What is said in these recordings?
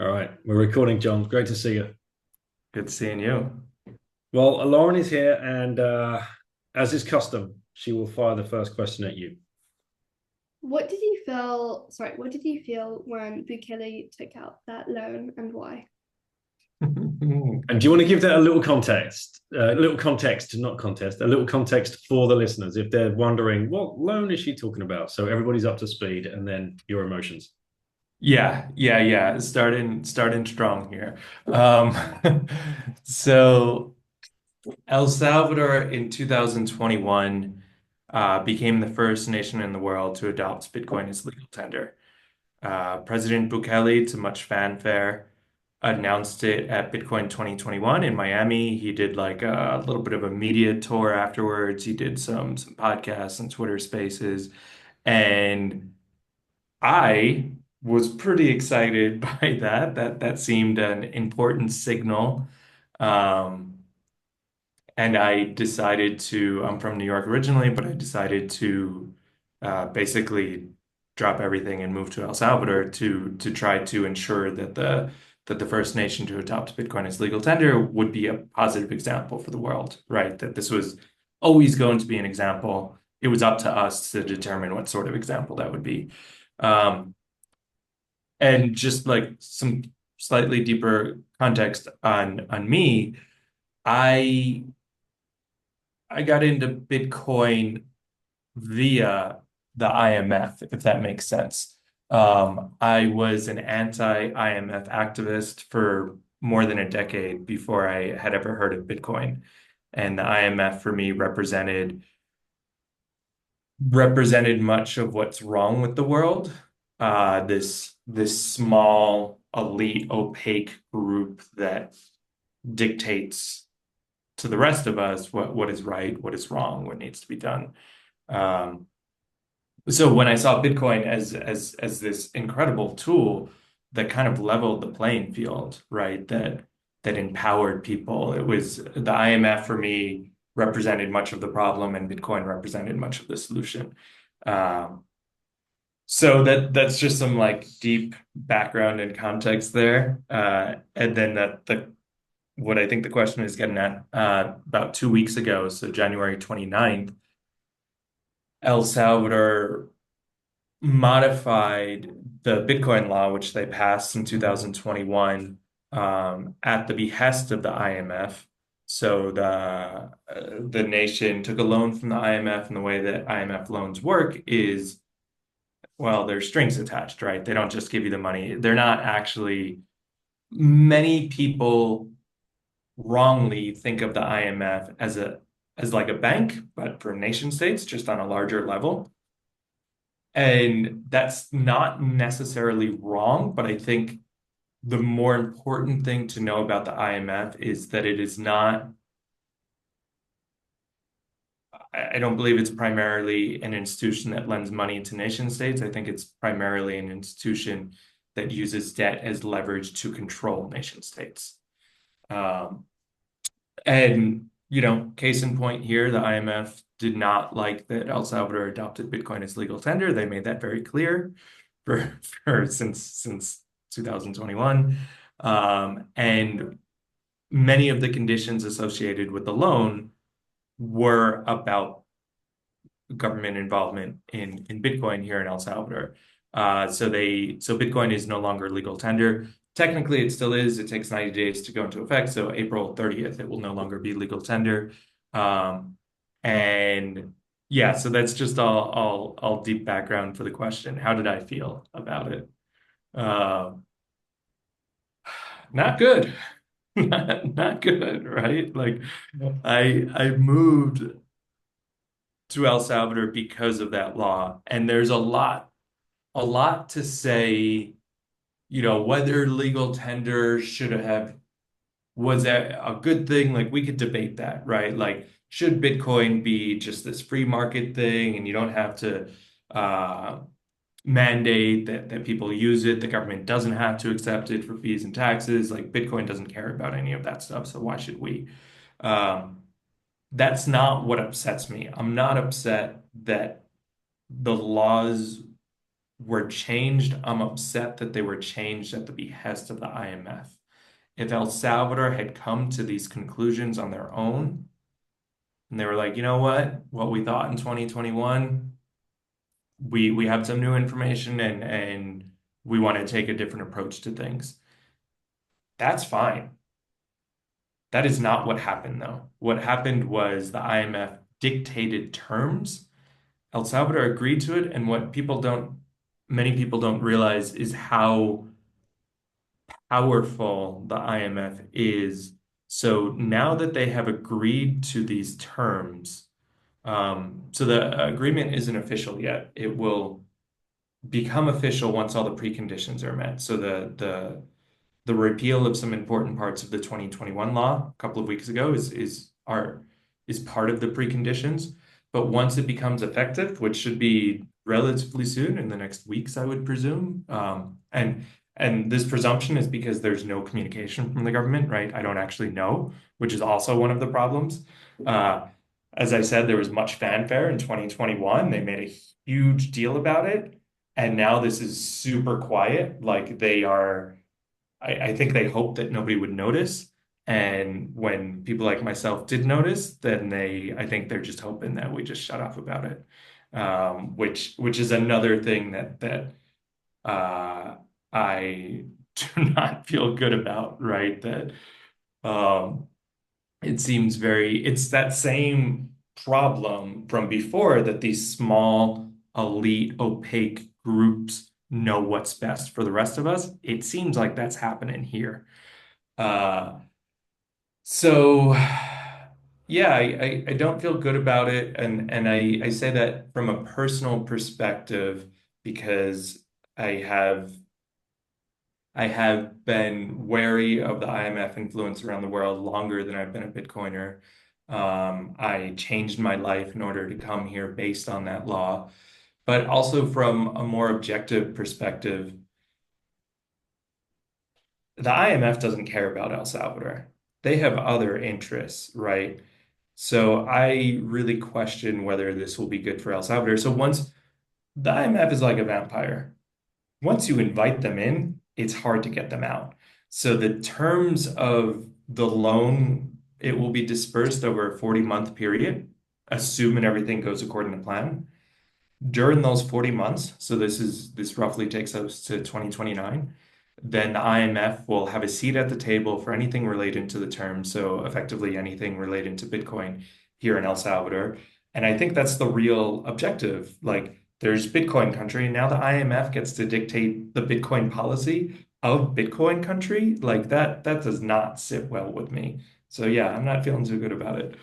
All right, we're recording, John. Great to see you. Good seeing you. Well, Lauren is here, and as is custom, she will fire the first question at you. What did you feel when Bukele took out that loan and why? And do you want to give that a little context? A little context, not contest, a little context for the listeners if they're wondering what loan is she talking about? So everybody's up to speed, and then your emotions. Yeah. Starting strong here. Um, so El Salvador in 2021 became the first nation in the world to adopt Bitcoin as legal tender. President Bukele, to much fanfare, announced it at Bitcoin 2021 in Miami. He did like a little bit of a media tour afterwards. He did some podcasts and Twitter Spaces, and I was pretty excited by that. That seemed an important signal. Um, and I decided to, I'm from New York originally, but I decided to basically drop everything and move to El Salvador to try to ensure that the first nation to adopt Bitcoin as legal tender would be a positive example for the world, right? That this was always going to be an example. It was up to us to determine what sort of example that would be. Um, and just like some slightly deeper context on me, I I got into Bitcoin via the IMF, if that makes sense. I was an anti-IMF activist for more than a decade before I had ever heard of Bitcoin. And the IMF for me represented much of what's wrong with the world. This small, elite, opaque group that dictates to the rest of us what is right, what is wrong, what needs to be done. Um, so when I saw Bitcoin as this incredible tool that kind of leveled the playing field, right? That empowered people. It was the IMF for me represented much of the problem, and Bitcoin represented much of the solution. Um, so that's just some like deep background and context there. And then the what I think the question is getting at, about 2 weeks ago, so January 29th, El Salvador modified the Bitcoin law, which they passed in 2021, at the behest of the IMF. So the nation took a loan from the IMF, and the way that IMF loans work is, well, there's strings attached, right? They don't just give you the money. They're not actually, many people wrongly think of the IMF as like a bank, but for nation states, just on a larger level. And that's not necessarily wrong, but I think the more important thing to know about the IMF is that it is not, I don't believe it's primarily an institution that lends money to nation states. I think it's primarily an institution that uses debt as leverage to control nation states. Um, And, case in point here, the IMF did not like that El Salvador adopted Bitcoin as legal tender. They made that very clear for since 2021. And many of the conditions associated with the loan were about government involvement in Bitcoin here in El Salvador. So Bitcoin is no longer legal tender. Technically, it still is. It takes 90 days to go into effect. So April 30th, it will no longer be legal tender. Um, and yeah, so that's just all deep background for the question. How did I feel about it? Uh, Not good. Not good, right? Like I moved to El Salvador because of that law, and there's a lot to say, whether legal tender should have was that a good thing? Like we could debate that, right? Like, should Bitcoin be just this free market thing and you don't have to uh, mandate that people use it? The government doesn't have to accept it for fees and taxes. Like Bitcoin doesn't care about any of that stuff, so why should we? Um, that's not what upsets me. I'm not upset that the laws were changed, I'm upset that they were changed at the behest of the IMF. If El Salvador had come to these conclusions on their own, and they were like, you know what we thought in 2021, we have some new information and we want to take a different approach to things. That's fine. That is not what happened, though. What happened was the IMF dictated terms. El Salvador agreed to it, and many people don't realize is how powerful the IMF is. So now that they have agreed to these terms, so the agreement isn't official yet. It will become official once all the preconditions are met. So the repeal of some important parts of the 2021 law a couple of weeks ago is part of the preconditions. But once it becomes effective, which should be relatively soon, in the next weeks, I would presume, and this presumption is because there's no communication from the government, right? I don't actually know, which is also one of the problems. As I said, there was much fanfare in 2021. They made a huge deal about it, and now this is super quiet. Like I think they hoped that nobody would notice. And when people like myself did notice, then I think they're just hoping that we just shut off about it. Which is another thing that I do not feel good about, right? That it seems it's that same problem from before that these small, elite, opaque groups know what's best for the rest of us. It seems like that's happening here. So yeah, I don't feel good about it, and I say that from a personal perspective because I have been wary of the IMF influence around the world longer than I've been a Bitcoiner. I changed my life in order to come here based on that law. But also from a more objective perspective, the IMF doesn't care about El Salvador. They have other interests, right? So I really question whether this will be good for El Salvador. So once the IMF is like a vampire, once you invite them in, it's hard to get them out. So the terms of the loan, it will be dispersed over a 40-month period, assuming everything goes according to plan. During those 40 months, so this roughly takes us to 2029, then the IMF will have a seat at the table for anything related to the term, so effectively anything related to Bitcoin here in El Salvador. And I think that's the real objective. Like there's Bitcoin country, and now the IMF gets to dictate the Bitcoin policy of Bitcoin country. Like that does not sit well with me. So yeah, I'm not feeling too good about it.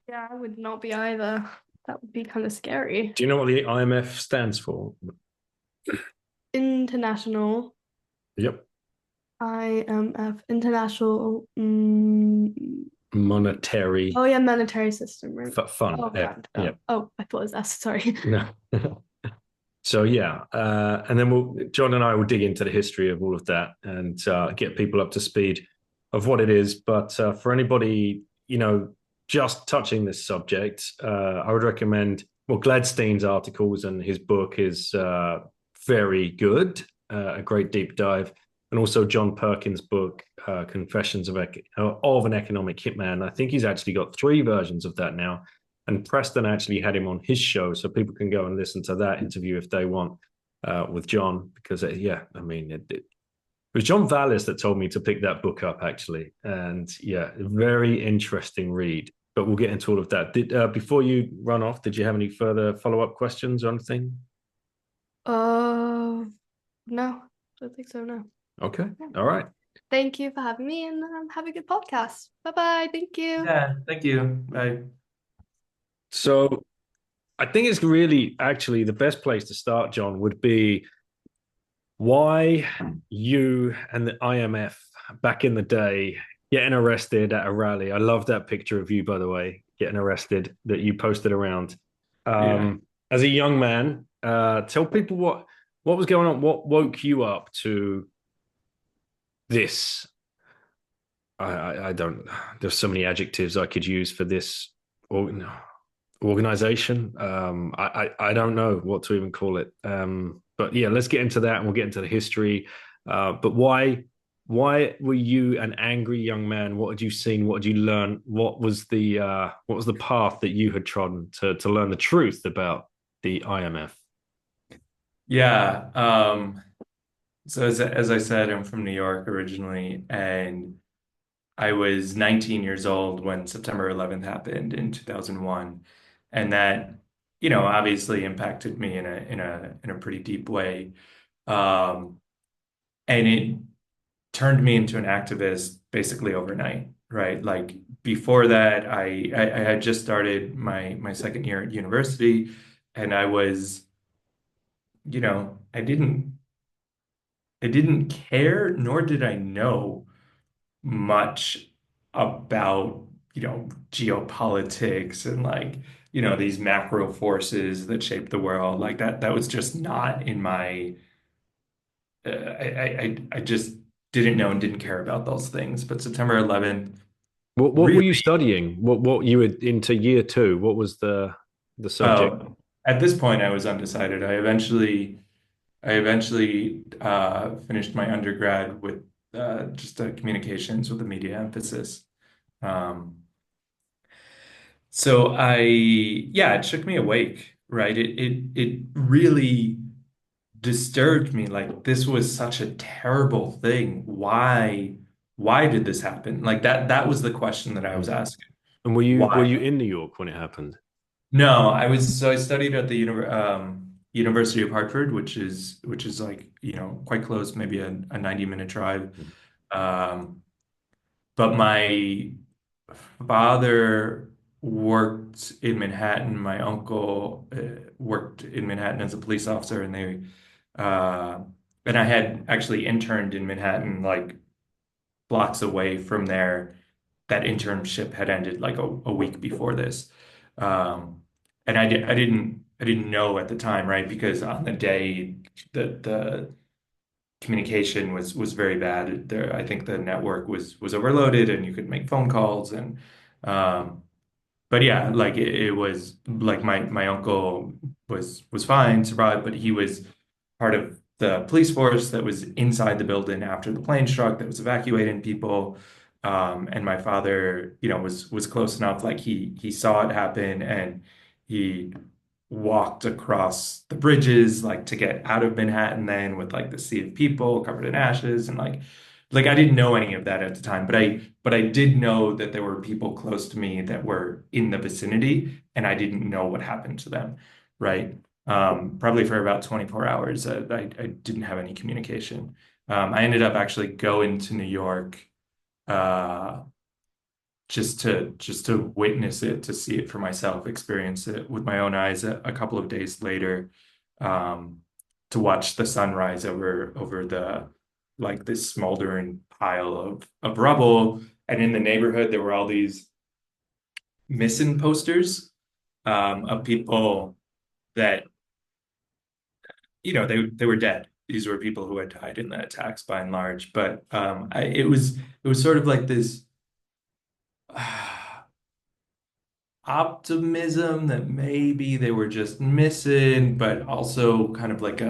Yeah, I would not be either. That would be kind of scary. Do you know what the IMF stands for? International Yep. IMF, International. Monetary Oh yeah, monetary system, right? fund. Oh, Yeah. fund. Yeah. Oh, I thought it was S. Sorry. No. So yeah, and then John and I will dig into the history of all of that and get people up to speed of what it is. But for anybody, just touching this subject, I would recommend Gladstein's articles, and his book is very good, a great deep dive, and also John Perkins' book, Confessions of an Economic Hitman. I think he's actually got 3 versions of that now. And Preston actually had him on his show, so people can go and listen to that interview if they want with John. Because it was John Vallis that told me to pick that book up actually, and yeah, very interesting read. But we'll get into all of that. Before you run off, did you have any further follow-up questions or anything? No, I don't think so. No. Okay, all right. Thank you for having me, and have a good podcast. Bye bye. Thank you. Yeah, thank you. Bye. So I think it's really actually the best place to start, John, would be why you and the IMF back in the day getting arrested at a rally. I love that picture of you, by the way, getting arrested that you posted around. As a young man, tell people what was going on, what woke you up to this. I don't. There's so many adjectives I could use for this. Or no, organization. I don't know what to even call it. But yeah, let's get into that and we'll get into the history. But why were you an angry young man? What had you seen? What had you learned? What was the path that you had trodden to learn the truth about the IMF? Yeah. So as I said, I'm from New York originally, and I was 19 years old when September 11th happened in 2001, and that, obviously impacted me in a pretty deep way. Um, and it turned me into an activist basically overnight, right? Like before that, I had just started my second year at university, and I was, I didn't care, nor did I know much about, geopolitics and like, these macro forces that shape the world. Like that was just not in my, I just didn't know and didn't care about those things. But September 11th, What were really, you studying? What you were into year two? What was the subject? at this point, I was undecided. I eventually finished my undergrad with just communications with a media emphasis. Um, So yeah, it shook me awake, right? It really disturbed me. Like this was such a terrible thing. Why did this happen? Like that was the question that I was asking. And were Why? you in New York when it happened? No, I studied at the University of Hartford, which is like, quite close, maybe a 90-minute drive. Um, but my father worked in Manhattan. My uncle worked in Manhattan as a police officer, uh, and I had actually interned in Manhattan, like blocks away from there. That internship had ended like a week before this, um, and I didn't know at the time, right? Because on the day the communication was very bad. I think the network was overloaded, and you could make phone calls and. Um, but yeah, like it was like my uncle was fine, survived, but he was part of the police force that was inside the building after the plane struck, that was evacuating people. And my father, was close enough, like he saw it happen, and he walked across the bridges like to get out of Manhattan then with like the sea of people covered in ashes, and like I didn't know any of that at the time, but I did know that there were people close to me that were in the vicinity, and I didn't know what happened to them, right? Probably for about 24 hours, I didn't have any communication. I ended up actually going to New York uh, just to witness it, to see it for myself, experience it with my own eyes a couple of days later, um, to watch the sunrise over the like this smoldering pile of rubble. And in the neighborhood, there were all these missing posters of people that they were dead. These were people who had died in the attacks by and large. But it was sort of like this optimism that maybe they were just missing, but also kind of like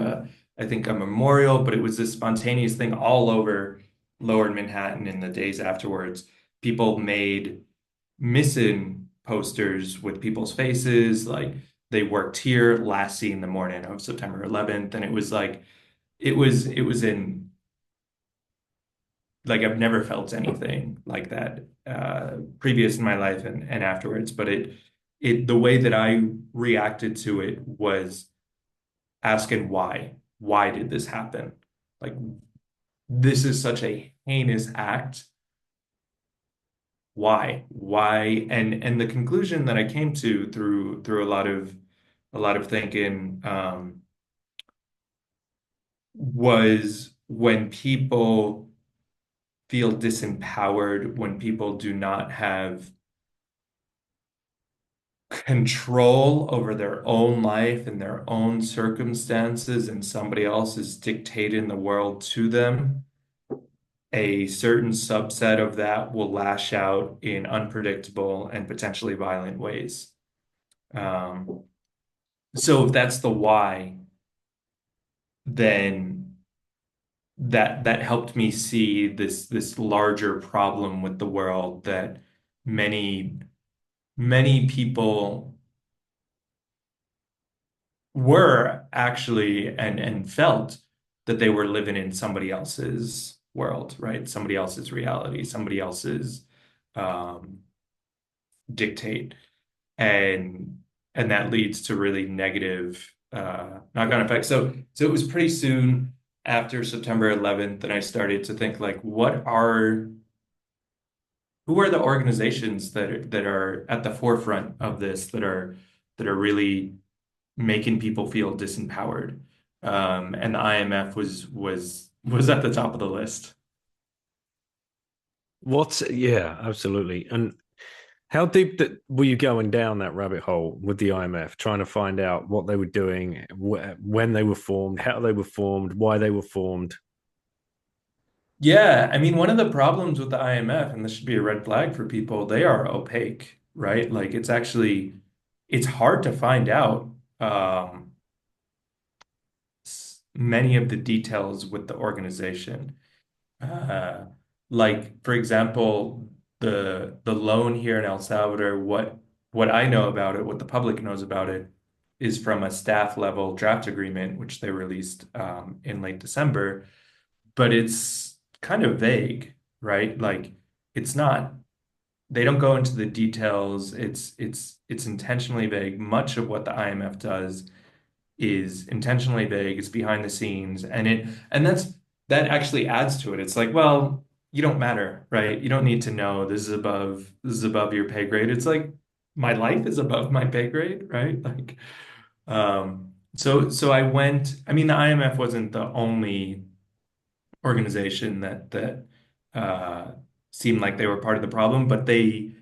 I think a memorial, but it was this spontaneous thing all over Lower Manhattan in the days afterwards. People made missing posters with people's faces, like they worked here, last seen the morning of September 11th, and it was like it was in like I've never felt anything like that previous in my life and afterwards. But the way that I reacted to it was asking why. Why did this happen? Like this is such a heinous act. Why? Why? And the conclusion that I came to through a lot of thinking, was when people feel disempowered, when people do not have control over their own life and their own circumstances, and somebody else is dictating the world to them, a certain subset of that will lash out in unpredictable and potentially violent ways. Um, so if that's the why, then that helped me see this larger problem with the world that many many people were actually and felt that they were living in somebody else's world, right? Somebody else's reality, somebody else's um, dictate, and that leads to really negative knock-on effects. So it was pretty soon after September 11th that I started to think like, who are the organizations that are at the forefront of this that are really making people feel disempowered. And the IMF was at the top of the list. Yeah, absolutely. And how deep were you going down that rabbit hole with the IMF, trying to find out what they were doing, when they were formed, how they were formed, why they were formed? Yeah, I mean, one of the problems with the IMF, and this should be a red flag for people, they are opaque, right? Like it's hard to find out many of the details with the organization. Uh, like for example, the loan here in El Salvador, what I know about it, what the public knows about it, is from a staff level draft agreement, which they released in late December, but it's kind of vague, right? Like it's not, they don't go into the details. It's intentionally vague. Much of what the IMF does is intentionally vague. It's behind the scenes, and that actually adds to it. It's like, well, you don't matter, right? You don't need to know. This is above your pay grade. It's like my life is above my pay grade, right? Like, so I went. I mean, the IMF wasn't the only organization that uh, seemed like they were part of the problem, but they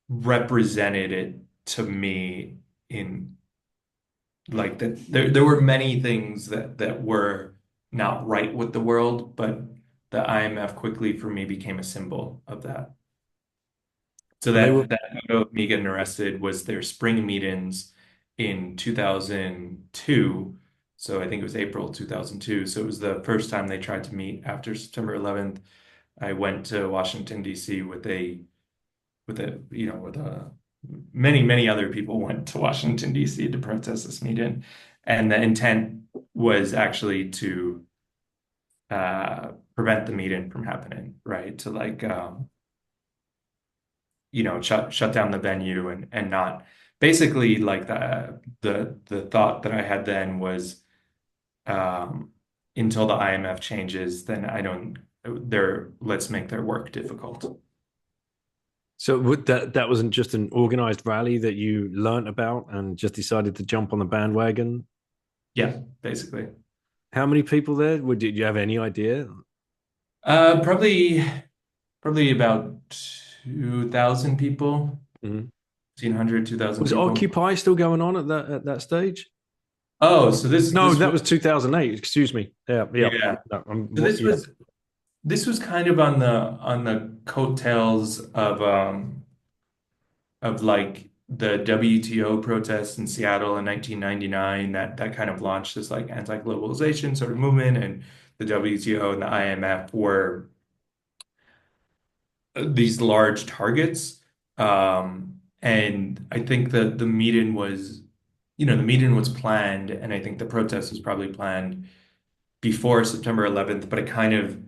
represented it to me in like that there were many things that were not right with the world, but the IMF quickly for me became a symbol of that. So And they were that photo of me getting arrested was their spring meetings in 2002. So I think it was April 2002. So it was the first time they tried to meet after September 11th. I went to Washington, D.C. With many other people went to Washington, D.C. to protest this meeting. And the intent was actually to prevent the meeting from happening, right? To like, shut down the venue and not basically like the thought that I had then was um, until the IMF changes, then I don't, let's make their work difficult. so that wasn't just an organized rally that you learnt about and just decided to jump on the bandwagon? Yeah, basically. How many people there? Did you have any idea? Probably about 2,000 people, Mhm. 1,500, 2,000 Was people. Occupy still going on at that stage? Oh, so this No, this that was was 2008. Excuse me. Yeah, yeah. yeah. No, So yeah. this was kind of on the coattails of like the WTO protests in Seattle in 1999 that kind of launched this like anti-globalization sort of movement, and the WTO and the IMF were these large targets. And I think the meeting was, the meeting was planned, and I think the protest was probably planned before September 11th, but it kind of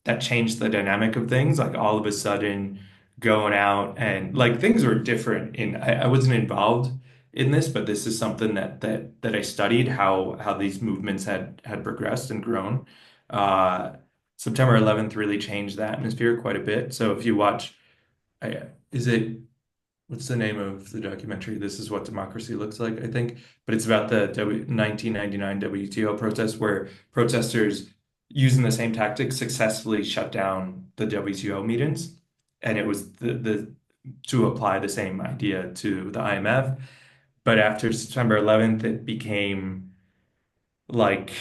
that changed the dynamic of things. Like all of a sudden, going out and like things were different. I wasn't involved in this, but this is something that I studied how these movements had progressed and grown. Uh, September 11th really changed the atmosphere quite a bit. So if you watch, is it what's the name of the documentary? This is what democracy looks like, I think. But it's about the 1999 WTO protest where protesters using the same tactics successfully shut down the WTO meetings. And it was the to apply the same idea to the IMF. But after September 11th, it became like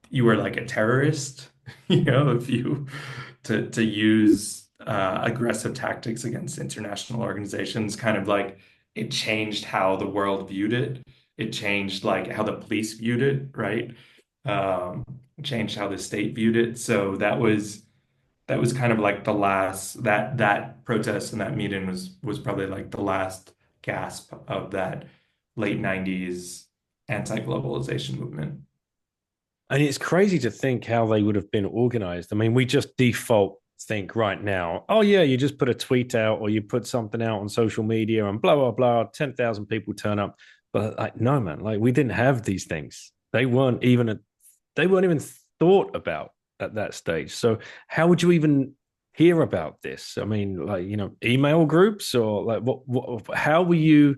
you were like a terrorist, if you to use aggressive tactics against international organizations, kind of like it changed how the world viewed it. It changed like how the police viewed it, right? Um, changed how the state viewed it. So that was kind of like the last that protest and that meeting was probably like the last gasp of that late 90s anti-globalization movement. And it's crazy to think how they would have been organized. I mean, we just default think right now, oh, yeah, you just put a tweet out or you put something out on social media and blah, blah, blah, 10,000 people turn up. But like, no, man, like we didn't have these things. They weren't even thought about at that stage. So how would you even hear about this? I mean, like, email groups or like how were you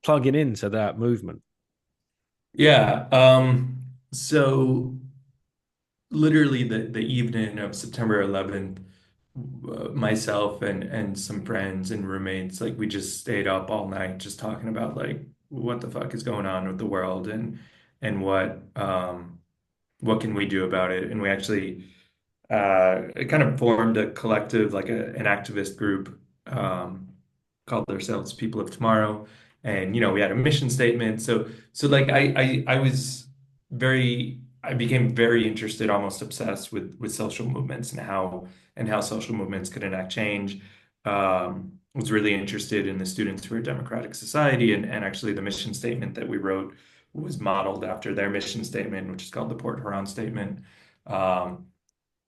plugging into that movement? Yeah. So literally the evening of September 11th, myself and some friends and roommates, like we just stayed up all night just talking about like what the fuck is going on with the world and what can we do about it? And we actually kind of formed a collective, like an activist group, called ourselves People of Tomorrow. And we had a mission statement. So like I became very interested, almost obsessed with social movements and how social movements could enact change. Was really interested in the Students for a Democratic Society, and actually the mission statement that we wrote was modeled after their mission statement, which is called the Port Huron Statement. Um,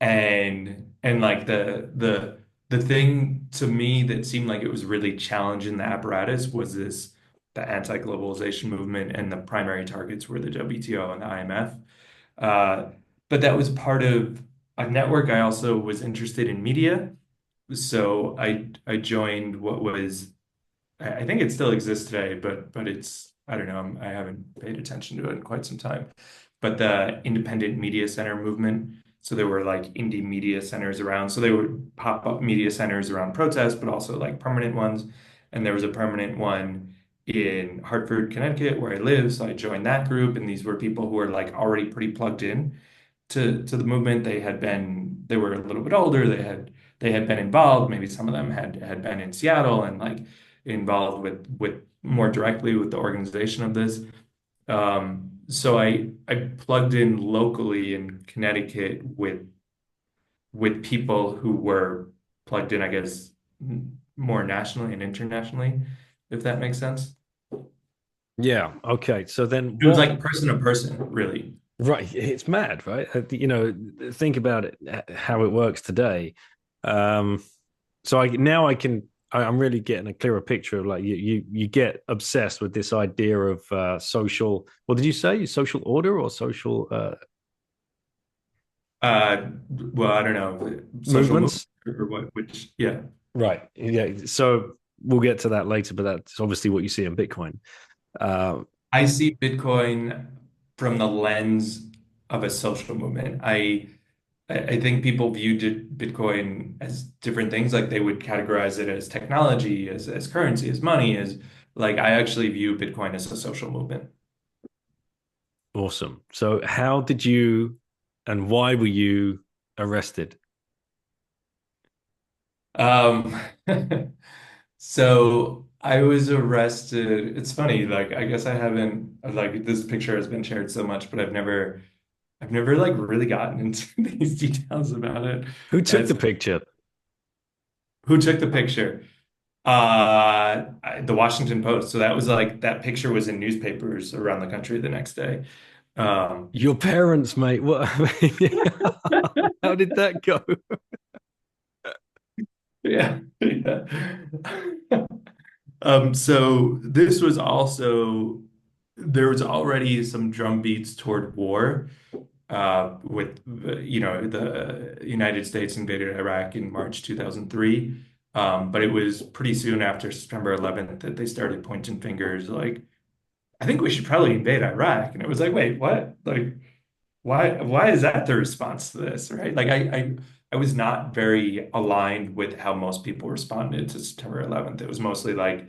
and like the thing to me that seemed like it was really challenging the apparatus was the anti-globalization movement, and the primary targets were the WTO and the IMF. Uh, but that was part of a network. I also was interested in media, so I joined what was, I think it still exists today, but it's, I don't know, I haven't paid attention to it in quite some time. But the Independent Media Center movement. So there were like indie media centers around. So they would pop up media centers around protests, but also like permanent ones. And there was a permanent one in Hartford, Connecticut, where I live. So I joined that group, and these were people who were like already pretty plugged in to the movement. They were a little bit older. They had been involved. Maybe some of them had been in Seattle and like involved with more directly with the organization of this. So I plugged in locally in Connecticut with people who were plugged in, I guess, more nationally and internationally, if that makes sense. Yeah. Okay. So then It was what? like person to person, really. Right. It's mad, right? Think about it, how it works today. Um, so I'm really getting a clearer picture of like you get obsessed with this idea of social. What did you say? Social order or social Well, I don't know, social movement movements? or what, which, yeah. Right. Yeah. So we'll get to that later, but that's obviously what you see in Bitcoin. Uh, I see Bitcoin from the lens of a social movement. I think people viewed Bitcoin as different things. Like they would categorize it as technology, as currency, as money, as like I actually view Bitcoin as a social movement. awesome. So how did you and why were you arrested? Um, so I was arrested. It's funny, like I guess I haven't like this picture has been shared so much, but I've never like really gotten into these details about it. Who took As the picture? who took the picture? The Washington Post. So that was like that picture was in newspapers around the country the next day. Um, Your parents, mate. What? How did that go? yeah, yeah. So this was also there was already some drum beats toward war, with the United States invaded Iraq in March 2003. But it was pretty soon after September 11th that they started pointing fingers like, I think we should probably invade Iraq. And it was like, wait, what? Like, why is that the response to this, right? Like I was not very aligned with how most people responded to September 11th. It was mostly like,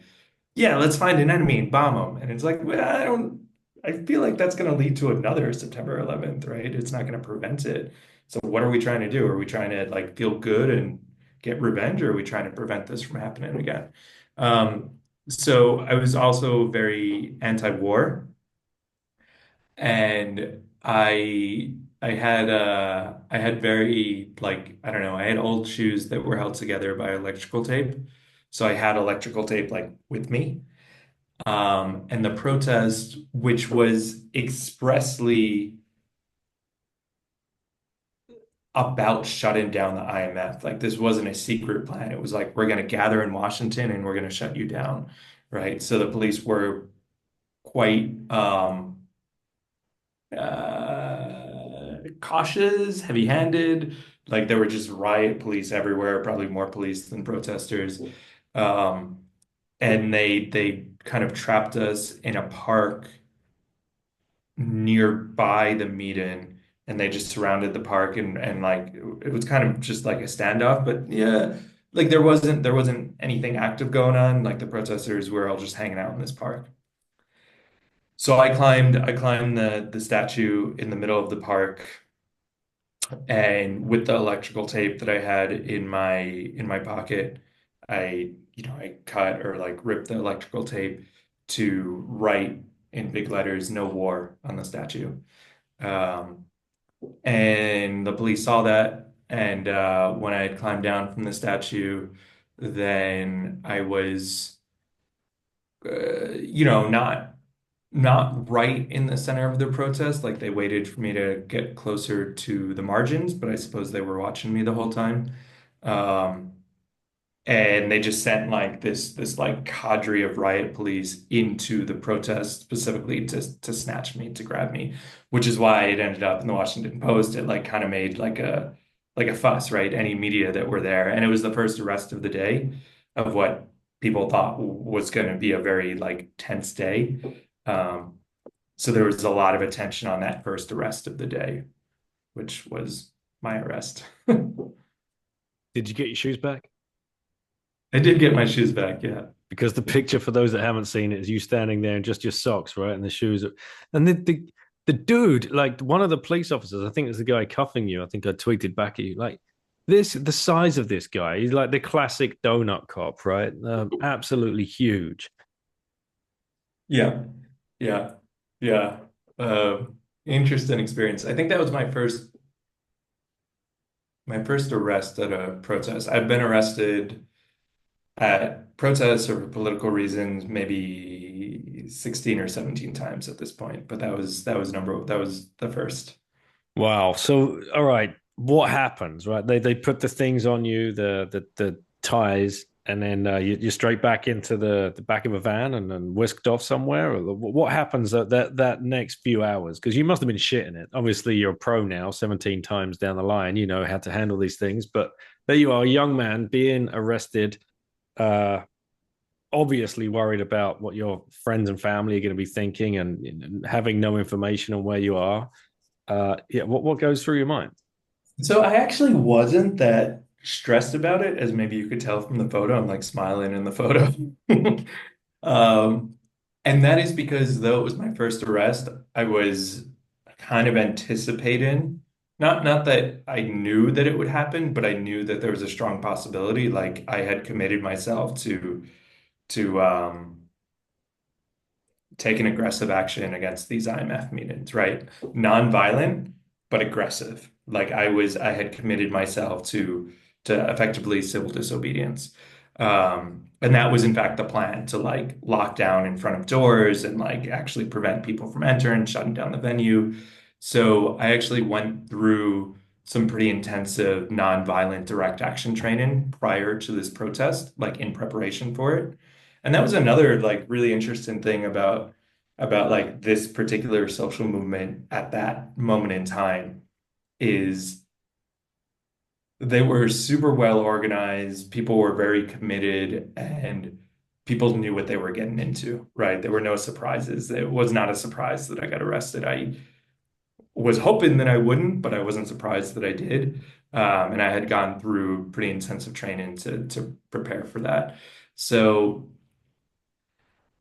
yeah, let's find an enemy and bomb them. And it's like, well, I feel like that's going to lead to another September 11th, right? It's not going to prevent it. So what are we trying to do? Are we trying to like feel good and get revenge, or are we trying to prevent this from happening again? Um, So I was also very anti-war, and I had very like I don't know, I had old shoes that were held together by electrical tape. So I had electrical tape like with me. And the protest, which was expressly about shutting down the IMF. Like this wasn't a secret plan. It was like we're going to gather in Washington and we're going to shut you down, right? So the police were quite cautious, heavy-handed. Like there were just riot police everywhere, probably more police than protesters. Um, and they kind of trapped us in a park nearby the meeting, and they just surrounded the park, and like it was kind of just like a standoff. But yeah, like there wasn't anything active going on. Like the protesters were all just hanging out in this park. So I climbed the statue in the middle of the park, and with the electrical tape that I had in my pocket, I cut or like ripped the electrical tape to write in big letters "No War" on the statue. Um, and the police saw that, and when I had climbed down from the statue, then I was not right in the center of the protest. Like they waited for me to get closer to the margins, but I suppose they were watching me the whole time. Um, and they just sent like this like cadre of riot police into the protest specifically to snatch me, to grab me, which is why it ended up in the Washington Post. It like kind of made like a fuss, right? Any media that were there, and it was the first arrest of the day of what people thought was going to be a very like tense day. Um, so there was a lot of attention on that first arrest of the day, which was my arrest. Did you get your shoes back? I did get my shoes back, yeah. Because the picture for those that haven't seen it is you standing there in just your socks, right, and the shoes. And the dude, like one of the police officers, I think it's the guy cuffing you. I think I tweeted back at you, like the size of this guy. He's like the classic donut cop, right? Absolutely huge. Yeah, yeah, yeah. Uh, Interesting experience. I think that was my first arrest at a protest. I've been arrested at protests or for political reasons maybe 16 or 17 times at this point, but that was the first. Wow. So, all right, what happens, right? They put the things on you, the ties, and then you're straight back into the back of a van and then whisked off somewhere. Or what happens that next few hours? Because you must have been shitting it. Obviously, you're a pro now, 17 times down the line. You know how to handle these things. But there you are, a young man being arrested, uh, obviously worried about what your friends and family are going to be thinking, and having no information on where you are. Yeah, what goes through your mind? So I actually wasn't that stressed about it, as maybe you could tell from the photo. I'm like smiling in the photo. Um, and that is because though it was my first arrest, I was kind of anticipating, not that I knew that it would happen, but I knew that there was a strong possibility. Like I had committed myself to take an aggressive action against these IMF meetings, right? Non-violent, but aggressive. Like I had committed myself to effectively civil disobedience. And that was in fact the plan, to like lock down in front of doors and like actually prevent people from entering, shutting down the venue. So I actually went through some pretty intensive non-violent direct action training prior to this protest, like in preparation for it. And that was another like really interesting thing about like this particular social movement at that moment in time is they were super well organized, people were very committed, and people knew what they were getting into, right? There were no surprises. It was not a surprise that I got arrested. I was hoping that I wouldn't, but I wasn't surprised that I did. And I had gone through pretty intensive training to prepare for that. So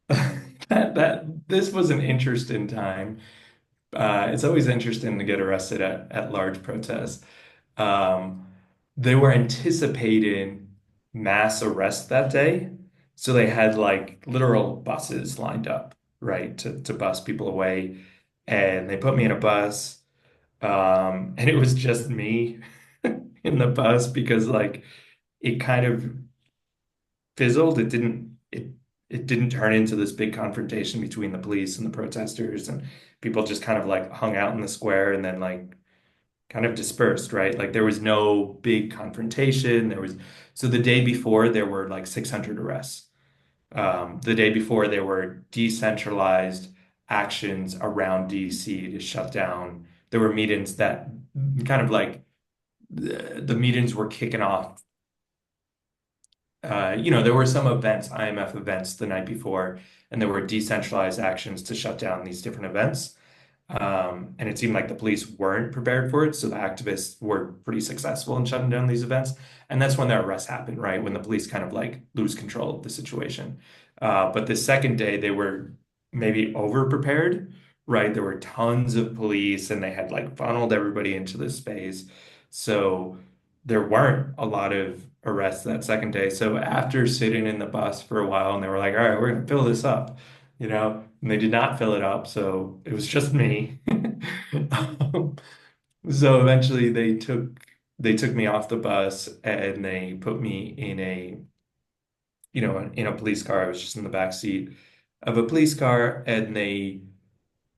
that this was an interesting time. It's always interesting to get arrested at large protests. Um, they were anticipating mass arrest that day, So they had like literal buses lined up, right, to bus people away. And they put me in a bus. And it was just me in the bus because like it kind of fizzled. It didn't turn into this big confrontation between the police and the protesters, and people just kind of like hung out in the square and then like kind of dispersed, right? Like there was no big confrontation. So the day before there were like 600 arrests. The day before there were decentralized actions around DC to shut down. There were meetings that kind of like the meetings were kicking off. There were some events, IMF events the night before, and there were decentralized actions to shut down these different events. And it seemed like the police weren't prepared for it, so the activists were pretty successful in shutting down these events. And that's when the arrests happened, right? When the police kind of like lose control of the situation. But the second day, they were maybe over prepared, right? There were tons of police and they had like funneled everybody into this space. So there weren't a lot of arrests that second day. So after sitting in the bus for a while and they were like, all right, we're going to fill this up, and they did not fill it up. So it was just me. Um, so eventually they took me off the bus and they put me in a police car. I was just in the back seat of a police car, and it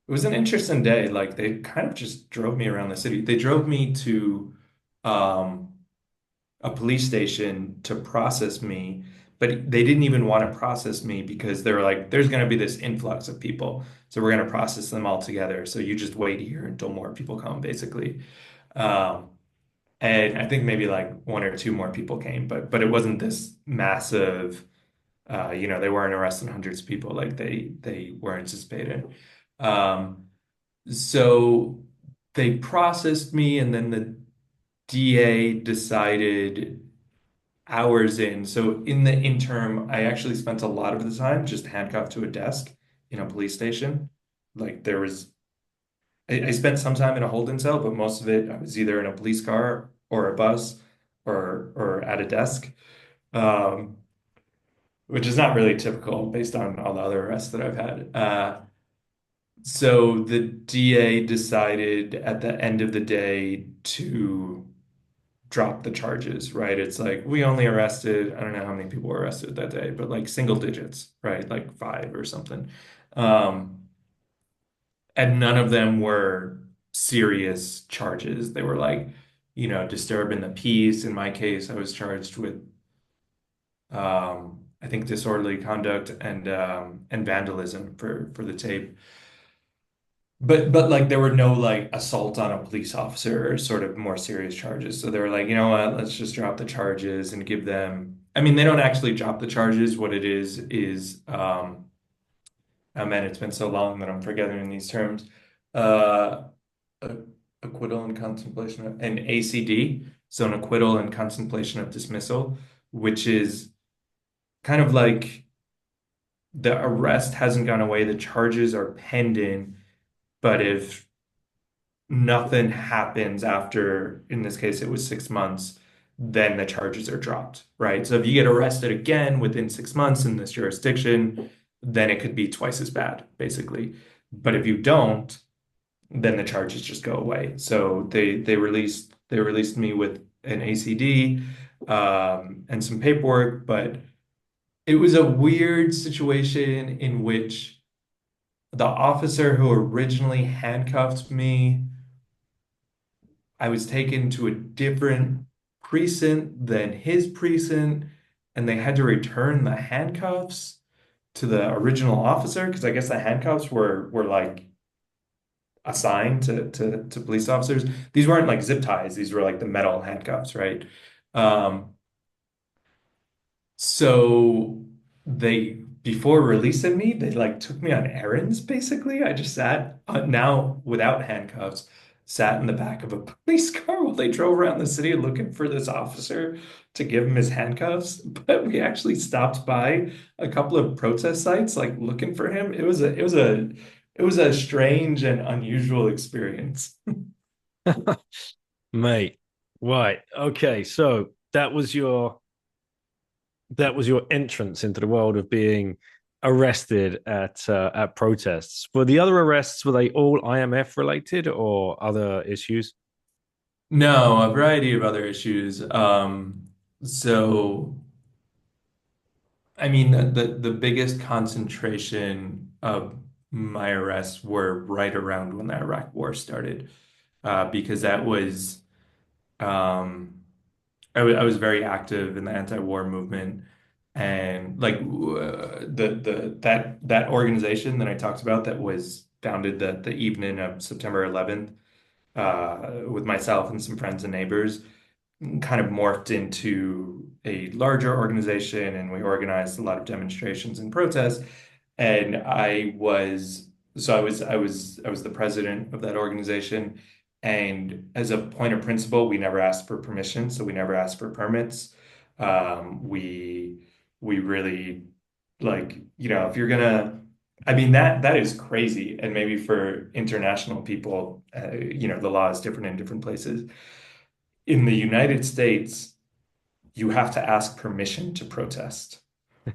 was an interesting day. Like they kind of just drove me around the city. They drove me to um, a police station to process me, but they didn't even want to process me because they were like, there's going to be this influx of people. So we're going to process them all together. So you just wait here until more people come, basically. Um, and I think maybe like one or two more people came, but it wasn't this massive, they weren't arresting hundreds of people like they were anticipating. Um, so they processed me, and then the DA decided hours in. So in the interim, I actually spent a lot of the time just handcuffed to a desk in a police station. Like I spent some time in a holding cell, but most of it I was either in a police car or a bus or at a desk, um, which is not really typical based on all the other arrests that I've had. So the DA decided at the end of the day to drop the charges, right? It's like we only arrested, I don't know how many people were arrested that day, but like single digits, right? Like five or something. Um, and none of them were serious charges. They were like, disturbing the peace. In my case, I was charged with I think disorderly conduct and vandalism for the tape. But like there were no like assault on a police officer or sort of more serious charges. So they were like, you know what, let's just drop the charges and give them. I mean, they don't actually drop the charges. What it is oh man, it's been so long that I'm forgetting these terms. Uh a- Acquittal and contemplation of an ACD, so an acquittal and contemplation of dismissal, which is kind of like the arrest hasn't gone away, the charges are pending, but if nothing happens after, in this case, it was 6 months, then the charges are dropped, right? So if you get arrested again within 6 months in this jurisdiction, then it could be twice as bad, basically. But if you don't, then the charges just go away. So they released me with an ACD and some paperwork, but it was a weird situation in which the officer who originally handcuffed me, I was taken to a different precinct than his precinct, and they had to return the handcuffs to the original officer because I guess the handcuffs were like assigned to police officers. These weren't like zip ties, these were like the metal handcuffs, right? Um, So before releasing me, they like took me on errands, basically. I just sat, now without handcuffs, sat in the back of a police car while they drove around the city looking for this officer to give him his handcuffs. But we actually stopped by a couple of protest sites, like looking for him. It was a strange and unusual experience. Mate, right. Okay, so that was your that was your entrance into the world of being arrested at protests. Were the other arrests, were they all IMF related or other issues? No, a variety of other issues. So I mean, the biggest concentration of my arrests were right around when the Iraq War started, because that was um, I was very active in the anti-war movement, and like that organization that I talked about that was founded the evening of September 11th, with myself and some friends and neighbors, kind of morphed into a larger organization, and we organized a lot of demonstrations and protests. And I was the president of that organization. And as a point of principle, we never asked for permission, so we never asked for permits. We really, like, if you're gonna, I mean, that is crazy. And maybe for international people, the law is different in different places. In the United States, you have to ask permission to protest,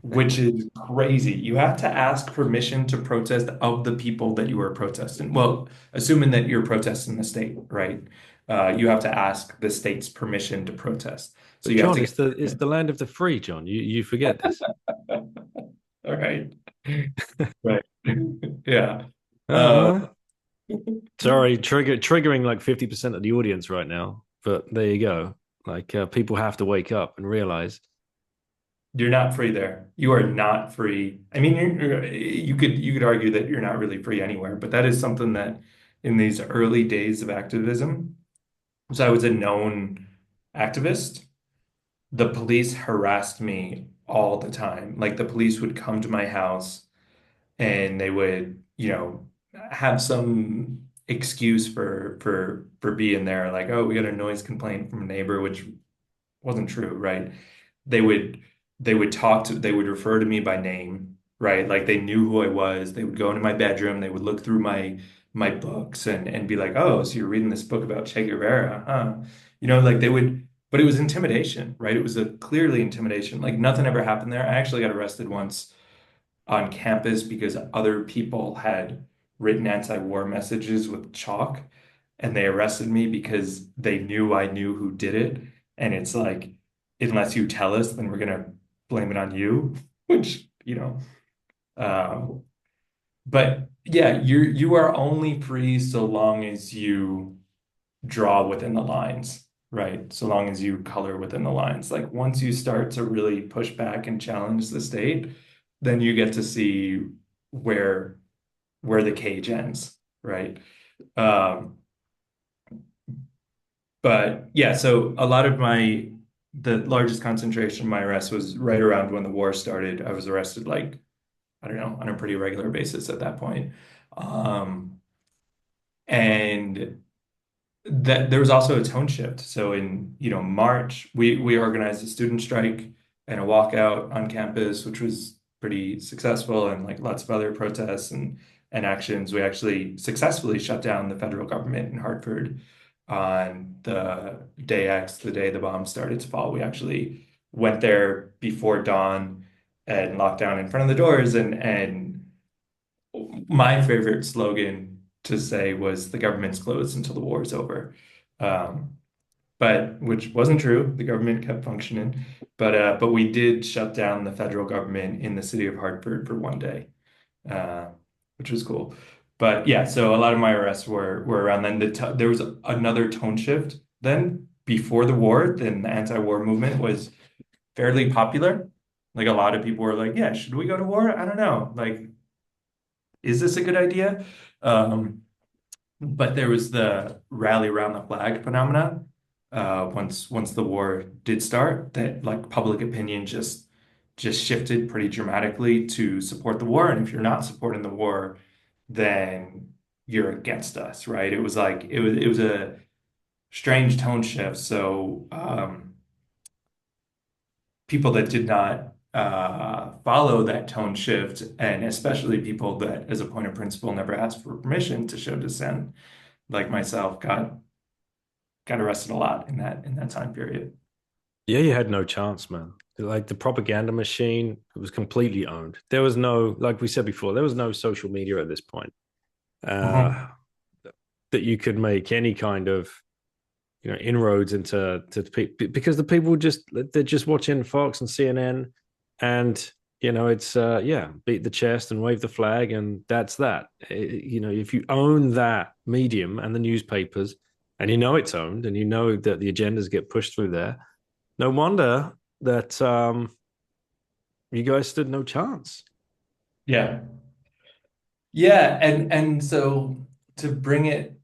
which is crazy. You have to ask permission to protest of the people that you are protesting. Well, assuming that you're protesting the state, right? You have to ask the state's permission to protest. So But you have John, to it's the land of the free, John. You forget this. all right. Right. Yeah. Uh, Uh, Sorry, triggering like 50% of the audience right now, but there you go. Like people have to wake up and realize. You're not free there. You are not free. I mean, you could argue that you're not really free anywhere, but that is something that in these early days of activism, so I was a known activist. The police harassed me all the time. Like the police would come to my house and they would, have some excuse for being there, like, oh, we got a noise complaint from a neighbor, which wasn't true, right? They would they would refer to me by name, right? Like they knew who I was. They would go into my bedroom, they would look through my books and be like, "Oh, so you're reading this book about Che Guevara, huh?" Like they would, but it was intimidation, right? It was a clearly intimidation. Like nothing ever happened there. I actually got arrested once on campus because other people had written anti-war messages with chalk, and they arrested me because they knew I knew who did it. And it's like, unless you tell us, then we're gonna blame it on you, which, um, but yeah, you are only free so long as you draw within the lines, right? So long as you color within the lines. Like once you start to really push back and challenge the state, then you get to see where the cage ends, right? Um, but yeah, so a lot of the largest concentration of my arrests was right around when the war started. I was arrested like, I don't know, on a pretty regular basis at that point. Um, and that there was also a tone shift. So in, March, we organized a student strike and a walkout on campus, which was pretty successful, and like lots of other protests and actions. We actually successfully shut down the federal government in Hartford on the day X, the day the bomb started to fall. We actually went there before dawn and locked down in front of the doors, and my favorite slogan to say was the government's closed until the war is over. Um, but which wasn't true. The government kept functioning, but we did shut down the federal government in the city of Hartford for one day, uh, which was cool. But yeah, so a lot of my arrests were around then. There was another tone shift then before the war. Then the anti-war movement was fairly popular. Like a lot of people were like, "Yeah, should we go to war? I don't know. Like, is this a good idea?" Um, but there was the rally around the flag phenomena. Once the war did start, that like public opinion just shifted pretty dramatically to support the war. And if you're not supporting the war, then you're against us, right? It was like it was a strange tone shift. So people that did not follow that tone shift, and especially people that, as a point of principle, never asked for permission to show dissent, like myself, got arrested a lot in that time period. Yeah, you had no chance, man. like the propaganda machine was completely owned. There was no, like we said before, there was no social media at this point Mhm. that you could make any kind of inroads into because the people just they're just watching Fox and CNN, and it's beat the chest and wave the flag, and that's that. If you own that medium and the newspapers, and it's owned, and that the agendas get pushed through there, no wonder that you guys stood no chance. Yeah. Yeah, and so to bring it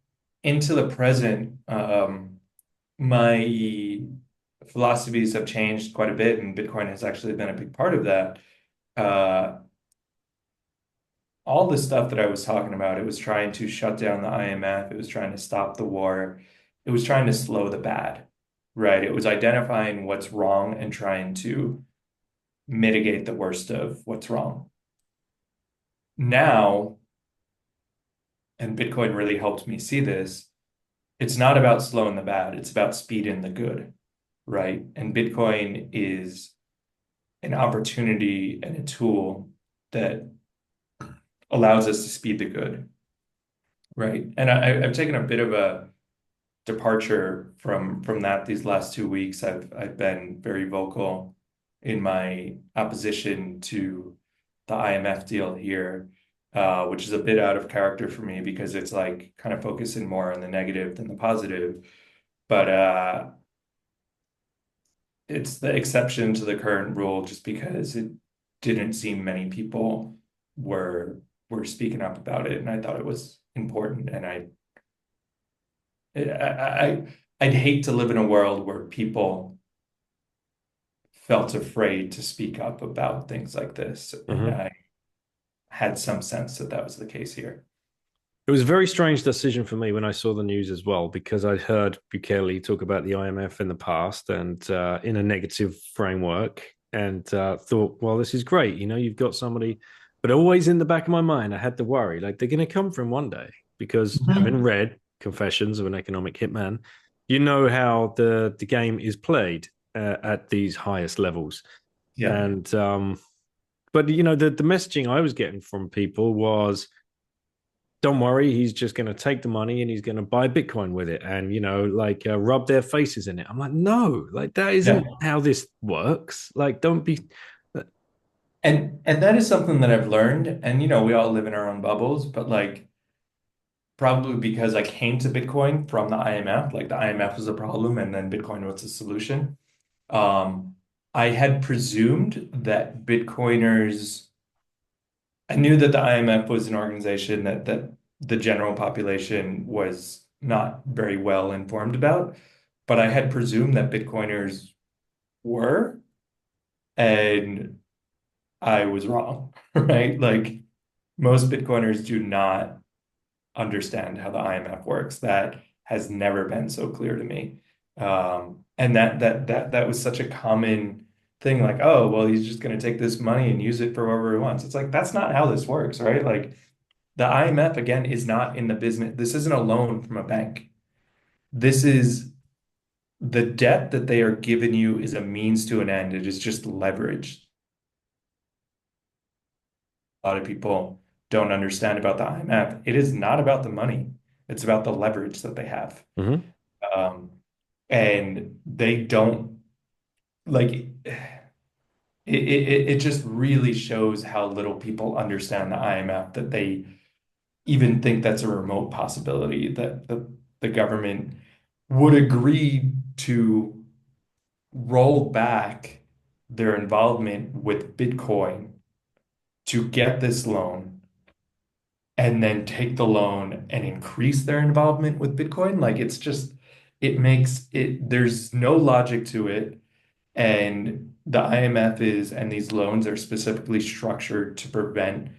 into the present, my philosophies have changed quite a bit, and Bitcoin has actually been a big part of that. Uh, all the stuff that I was talking about, it was trying to shut down the IMF, it was trying to stop the war, it was trying to slow the bad, right? It was identifying what's wrong and trying to mitigate the worst of what's wrong. Now, and Bitcoin really helped me see this, it's not about slowing the bad, it's about speeding the good, right? And Bitcoin is an opportunity and a tool that allows us to speed the good, right? And I've taken a bit of a departure from that these last 2 weeks. I've been very vocal in my opposition to the IMF deal here, which is a bit out of character for me because it's like kind of focusing more on the negative than the positive. But it's the exception to the current rule just because it didn't seem many people were speaking up about it, and I thought it was important. And I'd hate to live in a world where people felt afraid to speak up about things like this, and Mm-hmm. I had some sense that that was the case here. It was a very strange decision for me when I saw the news as well, because I'd heard Bukele talk about the IMF in the past and in a negative framework, and thought, well, this is great. You've got somebody, but always in the back of my mind, I had to worry, like they're going to come from one day, because having Mhm. read Confessions of an Economic Hitman, you know how the game is played at these highest levels, Yeah. and but the messaging I was getting from people was, don't worry, he's just going to take the money and he's going to buy Bitcoin with it, and rub their faces in it. I'm like, no, like that Yeah. isn't how this works. Like, don't be. And that is something that I've learned. And we all live in our own bubbles, but like probably because I came to Bitcoin from the IMF, like the IMF was a problem and then Bitcoin was a solution. Um, I had presumed that Bitcoiners, I knew that the IMF was an organization that the general population was not very well informed about, but I had presumed that Bitcoiners were, and I was wrong, right? Like most Bitcoiners do not understand how the IMF works. That has never been so clear to me. And that was such a common thing, like, oh, well, he's just going to take this money and use it for whatever he wants. It's like, that's not how this works, right? Like the IMF, again, is not in the business. This isn't a loan from a bank. This is the debt that they are giving you is a means to an end. It is just leverage. A lot of people don't understand about the IMF. It is not about the money. It's about the leverage that they have. Mhm. Um, and they don't like it just really shows how little people understand the IMF, that they even think that's a remote possibility, that the government would agree to roll back their involvement with Bitcoin to get this loan and then take the loan and increase their involvement with Bitcoin. Like it's just, it makes it, there's no logic to it. And the IMF is, and these loans are specifically structured to prevent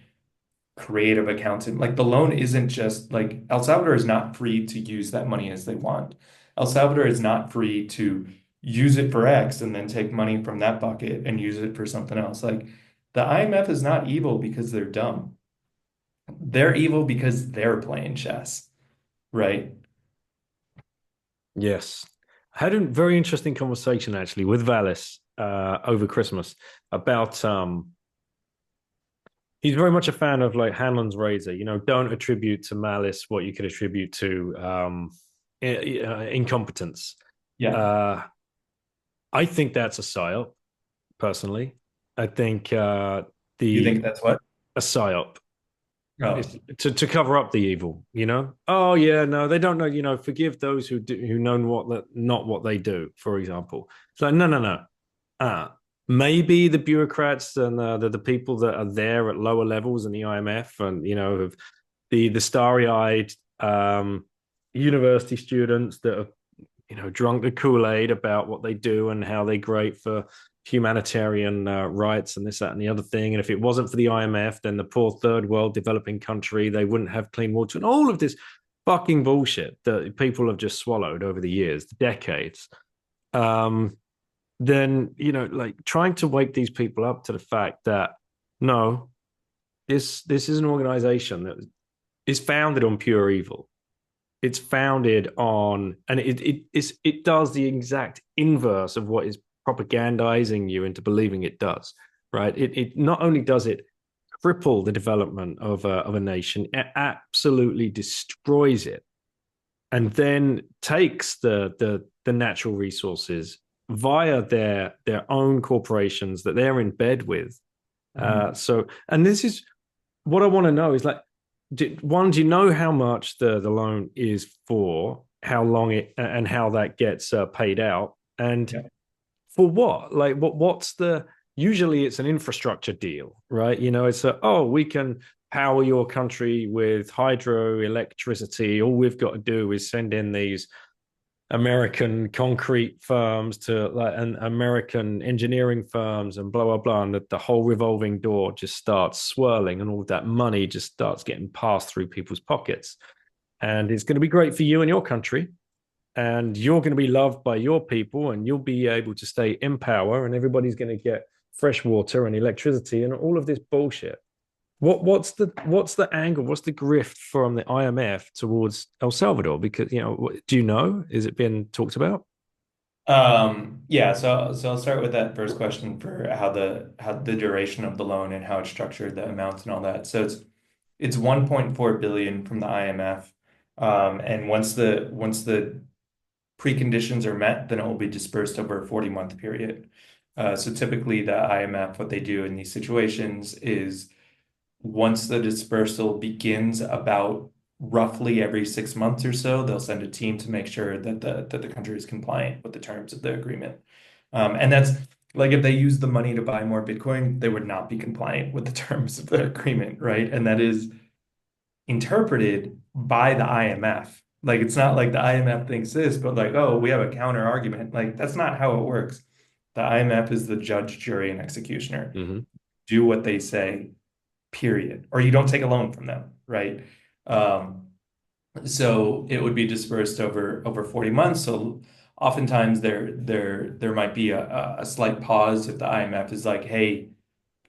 creative accounting. Like the loan isn't just like El Salvador is not free to use that money as they want. El Salvador is not free to use it for X and then take money from that bucket and use it for something else. Like the IMF is not evil because they're dumb. They're evil because they're playing chess, right? Yes, I had a very interesting conversation actually with Valis over Christmas about he's very much a fan of like Hanlon's razor. Don't attribute to malice what you could attribute to incompetence. Yeah. I think that's a psyop, personally. I think You think that's what? a psyop Oh, is to cover up the evil. Oh yeah, no, they don't know. Forgive those who know not what they do. For example, it's like no. Maybe the bureaucrats and the people that are there at lower levels in the IMF and of the starry-eyed university students that have drunk the Kool-Aid about what they do and how they're great for humanitarian rights and this, that, and the other thing. And if it wasn't for the IMF, then the poor third world developing country, they wouldn't have clean water and all of this fucking bullshit that people have just swallowed over the years, the decades. Then, like trying to wake these people up to the fact that no, this is an organization that is founded on pure evil. It's founded on, and it does the exact inverse of what is propagandizing you into believing it does, right? It not only does it cripple the development of a nation, it absolutely destroys it, and then takes the natural resources via their own corporations that they're in bed with. And this is what I want to know is like, do you know how much the loan is for, how long it and how that gets paid out, and for what? Like, what's the? Usually, it's an infrastructure deal, right? It's we can power your country with hydroelectricity. All we've got to do is send in these American concrete firms and American engineering firms and blah, blah, blah. And the whole revolving door just starts swirling and all that money just starts getting passed through people's pockets. And it's going to be great for you and your country. And you're going to be loved by your people and you'll be able to stay in power and everybody's going to get fresh water and electricity and all of this bullshit. What's the angle? What's the grift from the IMF towards El Salvador? Because do you know? Is it being talked about? Yeah, so I'll start with that first question for how the duration of the loan and how it's structured, the amounts and all that. So it's 1.4 billion from the IMF, and once the preconditions are met, then it will be dispersed over a 40-month period. So typically, the IMF, what they do in these situations is once the dispersal begins about roughly every 6 months or so, they'll send a team to make sure that the country is compliant with the terms of the agreement. And that's like if they use the money to buy more Bitcoin, they would not be compliant with the terms of the agreement, right? And that is interpreted by the IMF. Like it's not like the IMF thinks this, but like, oh, we have a counter argument. Like that's not how it works. The IMF is the judge, jury, and executioner. Do what they say, period. Or you don't take a loan from them, right? So it would be dispersed over 40 months. So oftentimes there might be a slight pause if the IMF is like, hey,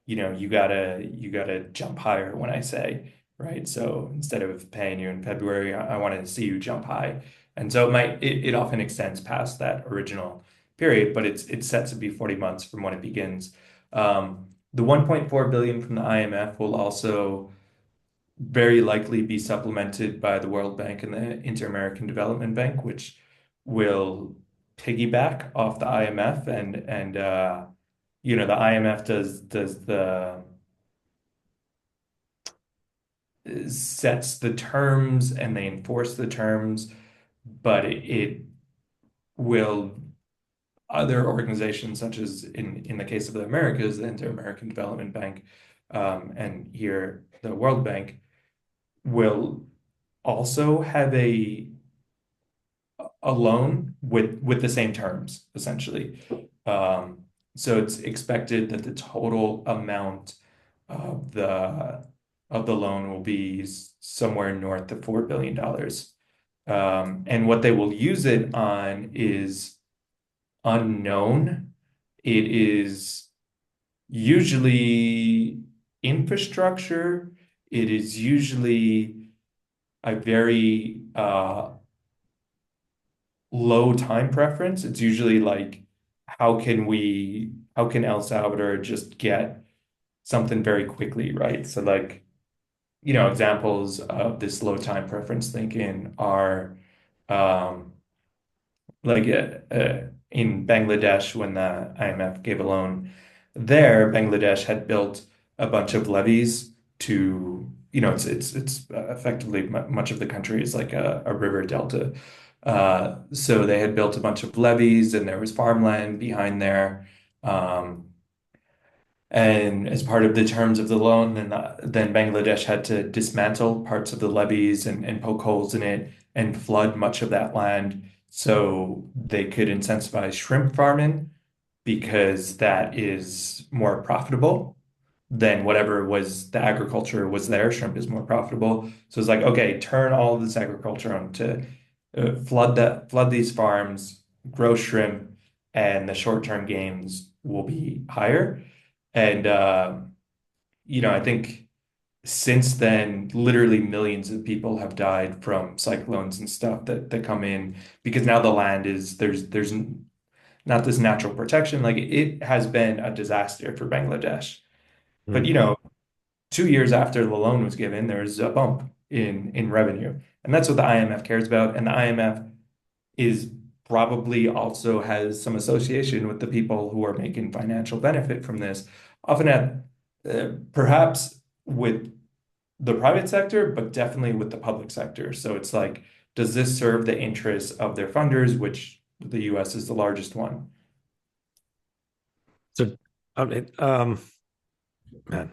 you gotta jump higher when I say, right? So instead of paying you in February, I want to see you jump high. And so it often extends past that original period, but it's set to be 40 months from when it begins. The 1.4 billion from the IMF will also very likely be supplemented by the World Bank and the Inter-American Development Bank, which will piggyback off the IMF and the IMF does the sets the terms and they enforce the terms, but it will other organizations such as in the case of the Americas, the Inter-American Development Bank, and here the World Bank will also have a loan with the same terms, essentially. So it's expected that the total amount of the loan will be somewhere north of $4 billion. And what they will use it on is unknown. It is usually infrastructure. It is usually a very low time preference. It's usually like how can El Salvador just get something very quickly, right? So like, examples of this low time preference thinking are um, like in Bangladesh when the IMF gave a loan there, Bangladesh had built a bunch of levees to, it's effectively much of the country is like a river delta. So they had built a bunch of levees and there was farmland behind there. Um, and as part of the terms of the loan, then Bangladesh had to dismantle parts of the levees and poke holes in it and flood much of that land so they could incentivize shrimp farming because that is more profitable than whatever was the agriculture was there. Shrimp is more profitable. So it's like, okay, turn all of this agriculture on to flood these farms, grow shrimp, and the short-term gains will be higher. And I think since then, literally millions of people have died from cyclones and stuff that come in because now the land is there's not this natural protection. Like it has been a disaster for Bangladesh. But Mm. 2 years after the loan was given, there's a bump in revenue. And that's what the IMF cares about. And the IMF is probably also has some association with the people who are making financial benefit from this, often at perhaps with the private sector, but definitely with the public sector. So it's like, does this serve the interests of their funders, which the US is the largest one? So, I mean, man.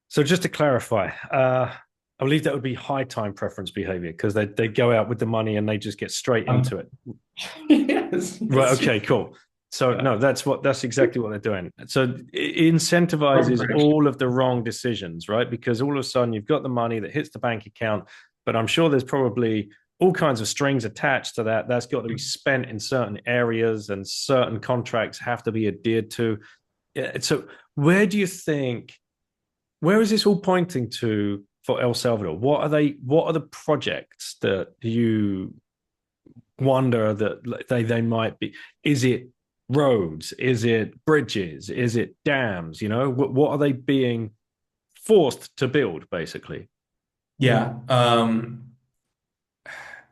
So just to clarify, I believe that would be high time preference behavior because they go out with the money and they just get straight into it. Yes, Right. yes, Okay. Cool. So yeah. no, that's exactly what they're doing. So it incentivizes all of the wrong decisions, right? Because all of a sudden you've got the money that hits the bank account, but I'm sure there's probably all kinds of strings attached to that. That's got to be spent in certain areas, and certain contracts have to be adhered to. So where do you think? Where is this all pointing to for El Salvador? What are they? What are the projects that you wonder that they might be? Is it roads? Is it bridges? Is it dams? What are they being forced to build, basically? Yeah.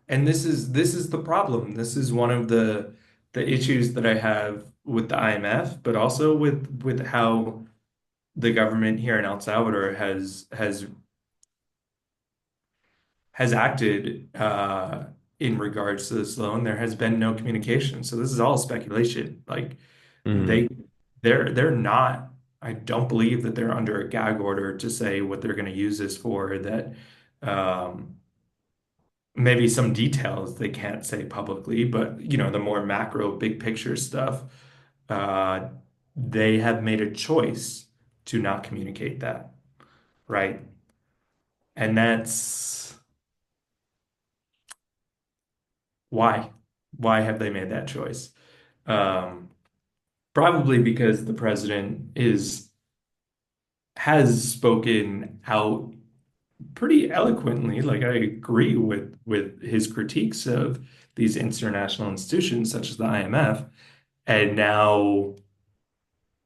And this is the problem. This is one of the issues that I have with the IMF, but also with how the government here in El Salvador has acted in regards to this loan. There has been no communication. So this is all speculation. Like they Mm, they're not, I don't believe that they're under a gag order to say what they're going to use this for, that um maybe some details they can't say publicly, but the more macro big picture stuff, uh they have made a choice to not communicate that, right? And that's why. Why have they made that choice? Um, Probably because the president is has spoken out pretty eloquently. Like I agree with his critiques of these international institutions such as the IMF, and now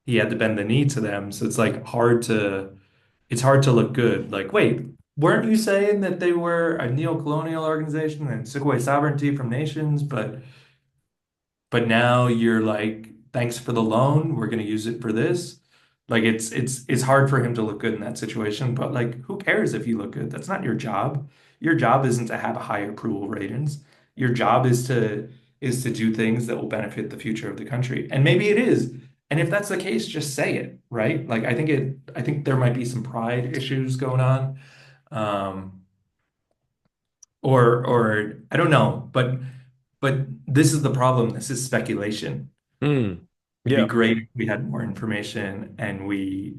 he had to bend the knee to them. So it's hard to look good. Like, wait, weren't you saying that they were a neo-colonial organization and took away sovereignty from nations, but now you're like, thanks for the loan. We're going to use it for this. Like it's hard for him to look good in that situation, but like who cares if you look good? That's not your job. Your job isn't to have high approval ratings. Your job is to do things that will benefit the future of the country. And maybe it is. And if that's the case, just say it, right? Like I think there might be some pride issues going on. Um, or I don't know, but this is the problem. This is speculation. mm, It'd be yeah. great if we had more information and we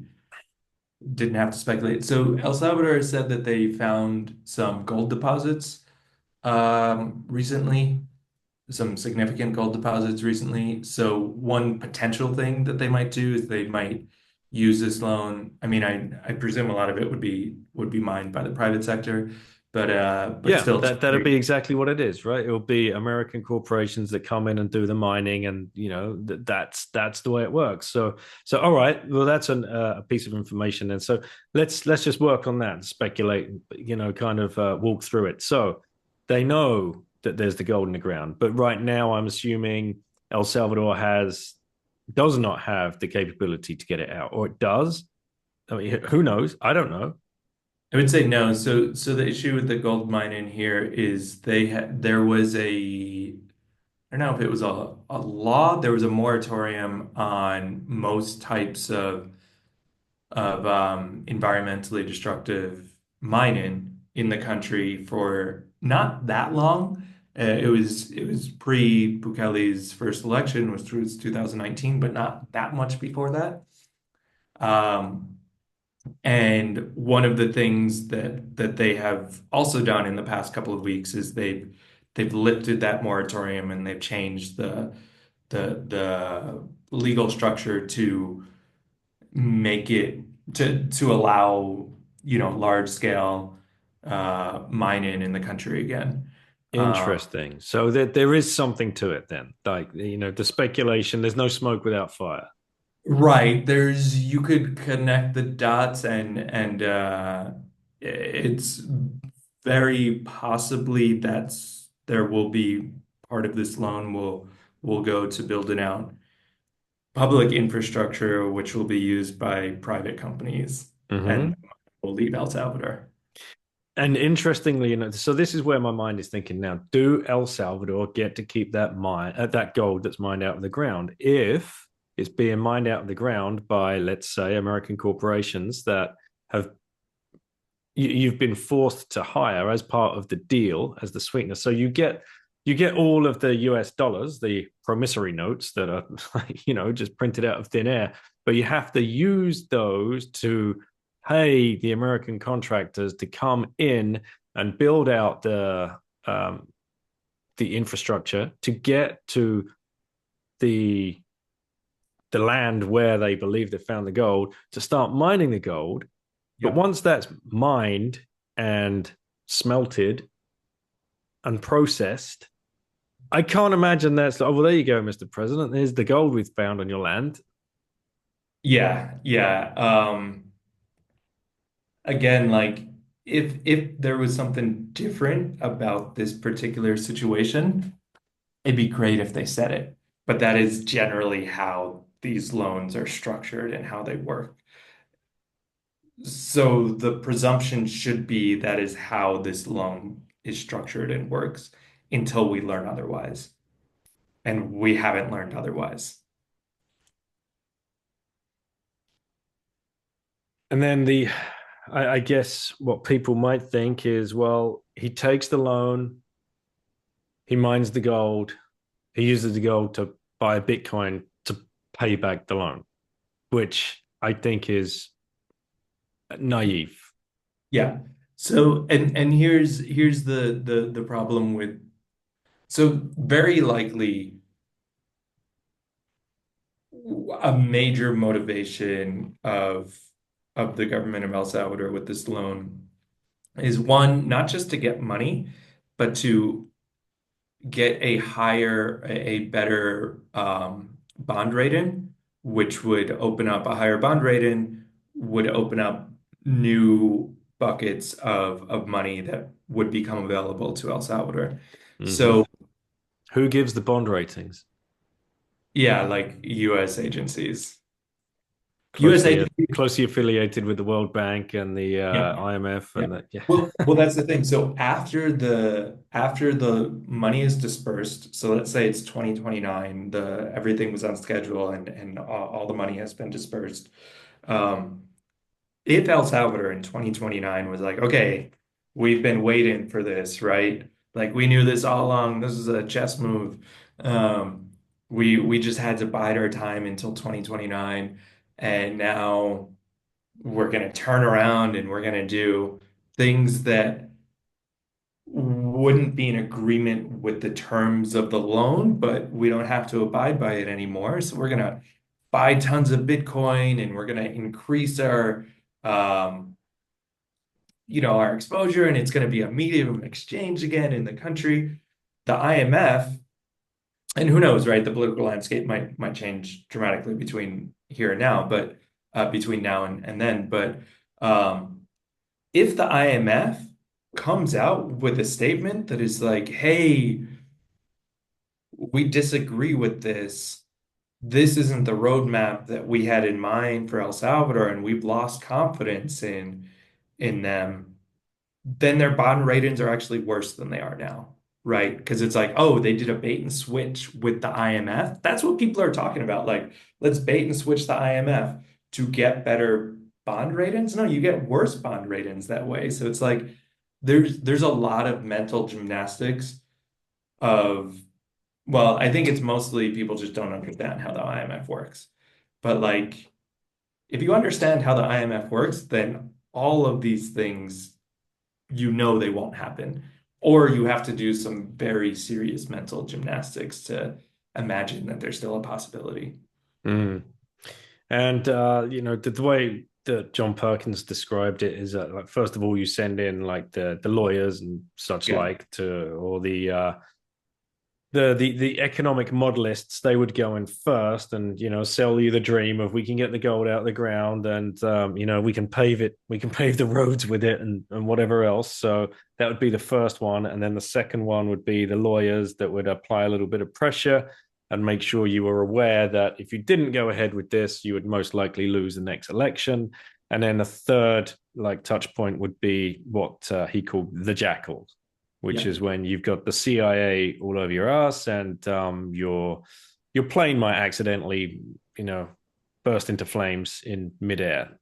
didn't have to speculate. So El Salvador said that they found some gold deposits recently, some significant gold deposits recently. So one potential thing that they might do is they might use this loan. I mean, I presume a lot of it would be mined by the private sector, but Yeah, still, that'll be exactly what it is, right? It'll be American corporations that come in and do the mining, and that's the way it works. So all right, well that's a piece of information, and so let's just work on that and speculate, kind of walk through it. So they know that there's the gold in the ground, but right now I'm assuming El Salvador does not have the capability to get it out, or it does. I mean, who knows? I don't know. I would say no. So the issue with the gold mine in here is there was I don't know if it was a law, there was a moratorium on most types of environmentally destructive mining in the country for not that long. It was pre Bukele's first election, was through 2019, but not that much before that. Um, and one of the things that they have also done in the past couple of weeks is they've lifted that moratorium and they've changed the legal structure to make it to allow, large scale mining in the country again. Uh, Interesting. So there is something to it then. Like, the speculation, there's no smoke without fire. right. You could connect the dots and it's very possibly there will be part of this loan will go to building out public infrastructure, which will be used by private companies Hmm. and will leave El Salvador. And interestingly, so this is where my mind is thinking now. Do El Salvador get to keep that gold that's mined out of the ground if it's being mined out of the ground by, let's say, American corporations that have you've been forced to hire as part of the deal as the sweetener. So you get all of the US dollars, the promissory notes that are just printed out of thin air, but you have to use those to pay the American contractors to come in and build out the infrastructure to get to the the land where they believe they found the gold to start mining the gold. But Yep. once that's mined and smelted and processed, I can't imagine that's, oh, well, there you go, Mr. President. There's the gold we've found on your land. Yeah, yeah. Again, like if there was something different about this particular situation, it'd be great if they said it. But that is generally how these loans are structured and how they work. So the presumption should be that is how this loan is structured and works until we learn otherwise. And we haven't learned otherwise. And then I guess what people might think is, well, he takes the loan, he mines the gold, he uses the gold to buy a Bitcoin to pay back the loan, which I think is naive. Yeah. So and here's the problem with so very likely a major motivation of the government of El Salvador with this loan is one, not just to get money, but to get a better bond rating, which would open up a higher bond rating, would open up new buckets of money that would become available to El Salvador. Mm-hmm. So Who gives the bond ratings? yeah, like U.S. agencies. U.S. Closely agencies, closely affiliated with the World Bank and the yeah. IMF Yeah. and the, yeah. Well, that's the thing. So after the money is dispersed, so let's say it's 2029, the everything was on schedule and all the money has been dispersed. Um, if El Salvador in 2029 was like, okay, we've been waiting for this, right? Like we knew this all along. This is a chess move. Um, we just had to bide our time until 2029, and now we're going to turn around and we're going to do things that wouldn't be in agreement with the terms of the loan, but we don't have to abide by it anymore. So we're going to buy tons of Bitcoin and we're going to increase our um, our exposure, and it's going to be a medium of exchange again in the country. The IMF, and who knows, right? The political landscape might change dramatically between here and now, but between now and then. But if the IMF comes out with a statement that is like, hey, we disagree with this. This isn't the roadmap that we had in mind for El Salvador, and we've lost confidence in them, then their bond ratings are actually worse than they are now, right? Because it's like, oh, they did a bait and switch with the IMF. That's what people are talking about. Like, let's bait and switch the IMF to get better bond ratings. No, you get worse bond ratings that way. So it's like there's a lot of mental gymnastics of, well, I think it's mostly people just don't understand how the IMF works. But like, if you understand how the IMF works, then all of these things, they won't happen. Or you have to do some very serious mental gymnastics to imagine that there's still a possibility. Mm. And the way that John Perkins described it is that, like, first of all, you send in like the lawyers and such like or the economic modelists. They would go in first and sell you the dream of, we can get the gold out of the ground, and we can pave the roads with it, and whatever else. So that would be the first one. And then the second one would be the lawyers that would apply a little bit of pressure and make sure you were aware that if you didn't go ahead with this, you would most likely lose the next election. And then the third touch point would be what he called the jackals, which is when you've got the CIA all over your ass, and your plane might accidentally, burst into flames in midair.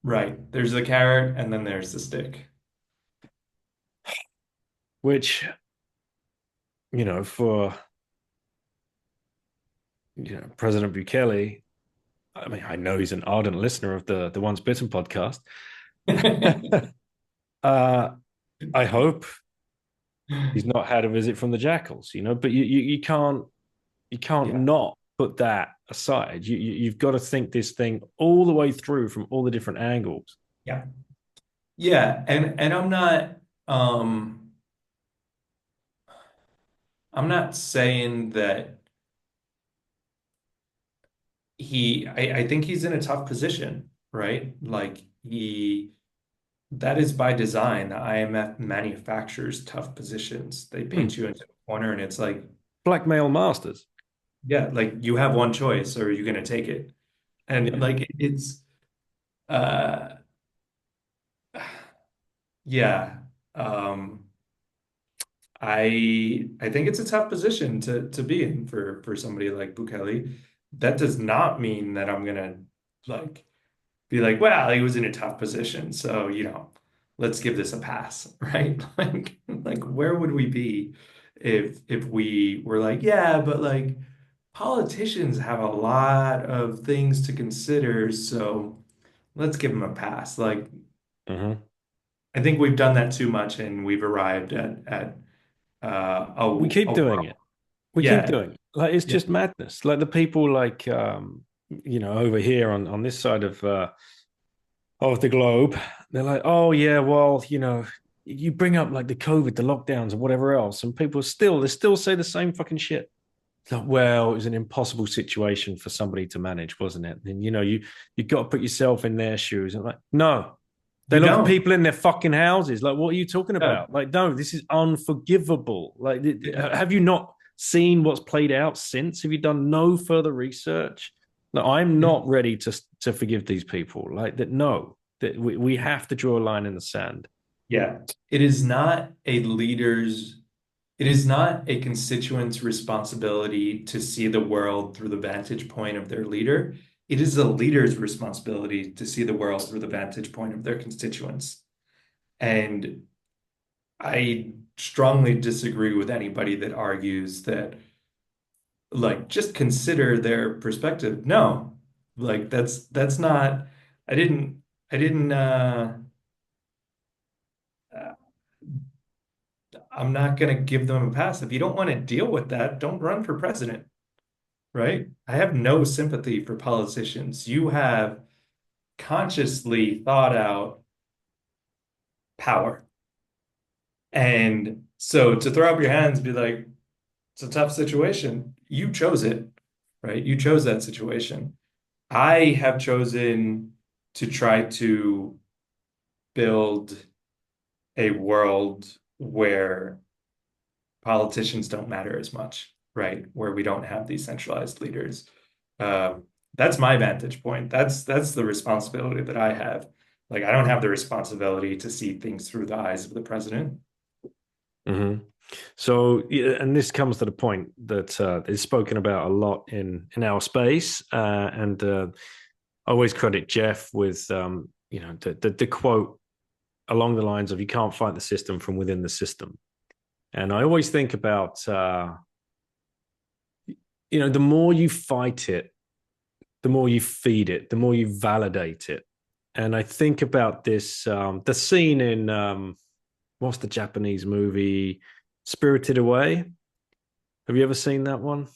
Right. There's the carrot, and then there's the stick. Which, for President Bukele, I mean, I know he's an ardent listener of the Once Bitten podcast. I hope he's not had a visit from the jackals, but you can't not put that aside. You've got to think this thing all the way through from all the different angles. Yeah, and I'm not saying that I think he's in a tough position, right? Like, that is by design. The IMF manufactures tough positions. They paint you into a corner, and it's like blackmail masters. Yeah, like, you have one choice, or are you going to take it? And like, it's yeah. I think it's a tough position to be in for somebody like Bukele. That does not mean that I'm gonna like be like, well, he was in a tough position, so let's give this a pass, right? Like where would we be if we were like, yeah, but like politicians have a lot of things to consider, so let's give them a pass. Like, I think we've done that too much, and we've arrived at we keep doing it. We keep doing it. Like, it's just madness. Like, the people over here on this side of the globe, they're like, oh yeah, well, you bring up like the COVID, the lockdowns, and whatever else, and people still say the same fucking shit. Like, well, it was an impossible situation for somebody to manage, wasn't it? And you got to put yourself in their shoes. And like, no, they lock people in their fucking houses. Like, what are you talking about? Like, no, this is unforgivable. Like, have you not seen what's played out since? Have you done no further research? No, I'm not ready to forgive these people. Like that. No, that we have to draw a line in the sand. Yeah, it is not a constituent's responsibility to see the world through the vantage point of their leader. It is the leader's responsibility to see the world through the vantage point of their constituents. And I strongly disagree with anybody that argues that, like, just consider their perspective. No, like, that's not, I didn't, I'm not going to give them a pass. If you don't want to deal with that, don't run for president, right? I have no sympathy for politicians. You have consciously thought out power. And so to throw up your hands and be like, it's a tough situation. You chose it, right? You chose that situation. I have chosen to try to build a world where politicians don't matter as much, right? Where we don't have these centralized leaders. Um, that's my vantage point. That's the responsibility that I have. Like, I don't have the responsibility to see things through the eyes of the president. Mm-hmm. So, yeah, and this comes to the point that is spoken about a lot in our space, and I always credit Jeff with the quote along the lines of "You can't fight the system from within the system," and I always think about the more you fight it, the more you feed it, the more you validate it, and I think about this the scene in what's the Japanese movie Spirited Away. Have you ever seen that one?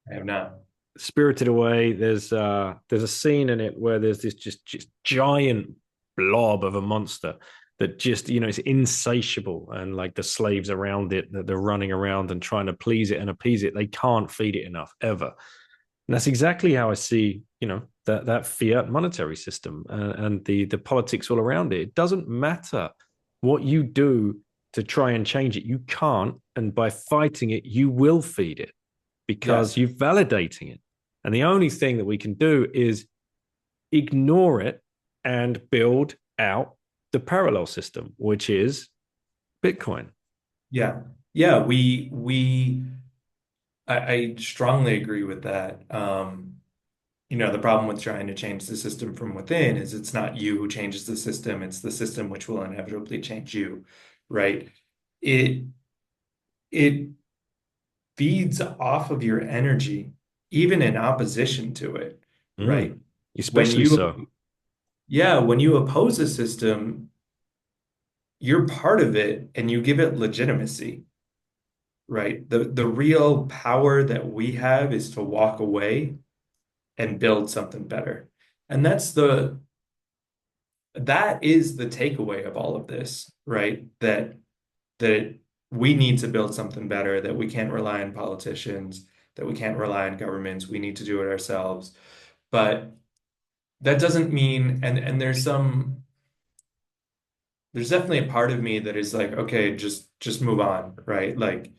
I have not. Spirited Away. There's a scene in it where there's this just giant blob of a monster that just it's insatiable, and like the slaves around it that they're running around and trying to please it and appease it. They can't feed it enough ever, and that's exactly how I see that fiat monetary system and the politics all around it. It doesn't matter what you do to try and change it. You can't, and by fighting it, you will feed it because Yes. you're validating it. And the only thing that we can do is ignore it and build out the parallel system, which is Bitcoin. Yeah. Yeah, I strongly agree with that. The problem with trying to change the system from within is it's not you who changes the system, it's the system which will inevitably change you, right? It it feeds off of your energy, even in opposition to it, right? When Especially you, so. yeah, when you oppose a system, you're part of it and you give it legitimacy, right? The real power that we have is to walk away and build something better. And that is the takeaway of all of this, right? That we need to build something better, that we can't rely on politicians, that we can't rely on governments, we need to do it ourselves. But that doesn't mean, and there's definitely a part of me that is like, okay, just move on, right? Like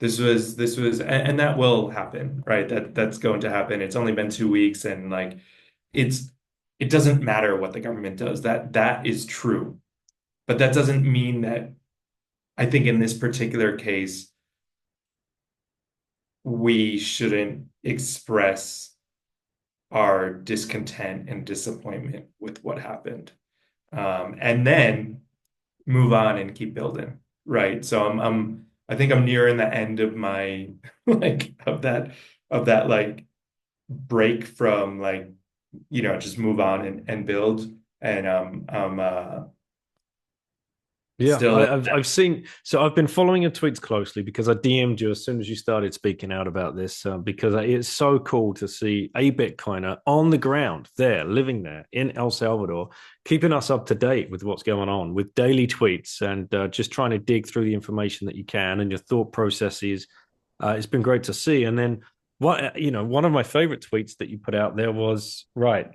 and that will happen, right? That's going to happen. It's only been 2 weeks and like it's it doesn't matter what the government does. That is true. But that doesn't mean that I think in this particular case, we shouldn't express our discontent and disappointment with what happened. And then move on and keep building. Right. So I think I'm nearing the end of my like of that like break from like, just move on and build. And Yeah, still I've seen. So I've been following your tweets closely because I DM'd you as soon as you started speaking out about this because it's so cool to see a Bitcoiner on the ground there, living there in El Salvador, keeping us up to date with what's going on with daily tweets and just trying to dig through the information that you can and your thought processes. It's been great to see. And then one of my favorite tweets that you put out there was right,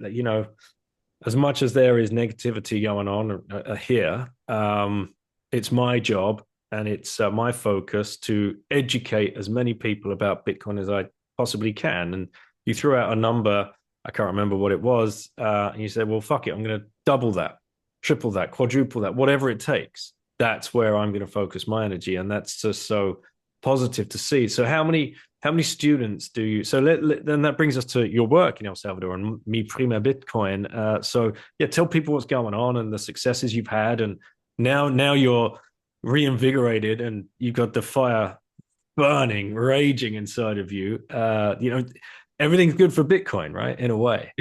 as much as there is negativity going on here, it's my job and it's my focus to educate as many people about Bitcoin as I possibly can. And you threw out a number, I can't remember what it was, and you said, well, fuck it, I'm going to double that, triple that, quadruple that, whatever it takes. That's where I'm going to focus my energy. And that's just so positive to see. So how many students do you then that brings us to your work in El Salvador and Mi Prima Bitcoin. So yeah, tell people what's going on and the successes you've had, and now you're reinvigorated and you've got the fire burning, raging inside of you. Everything's good for Bitcoin, right? In a way.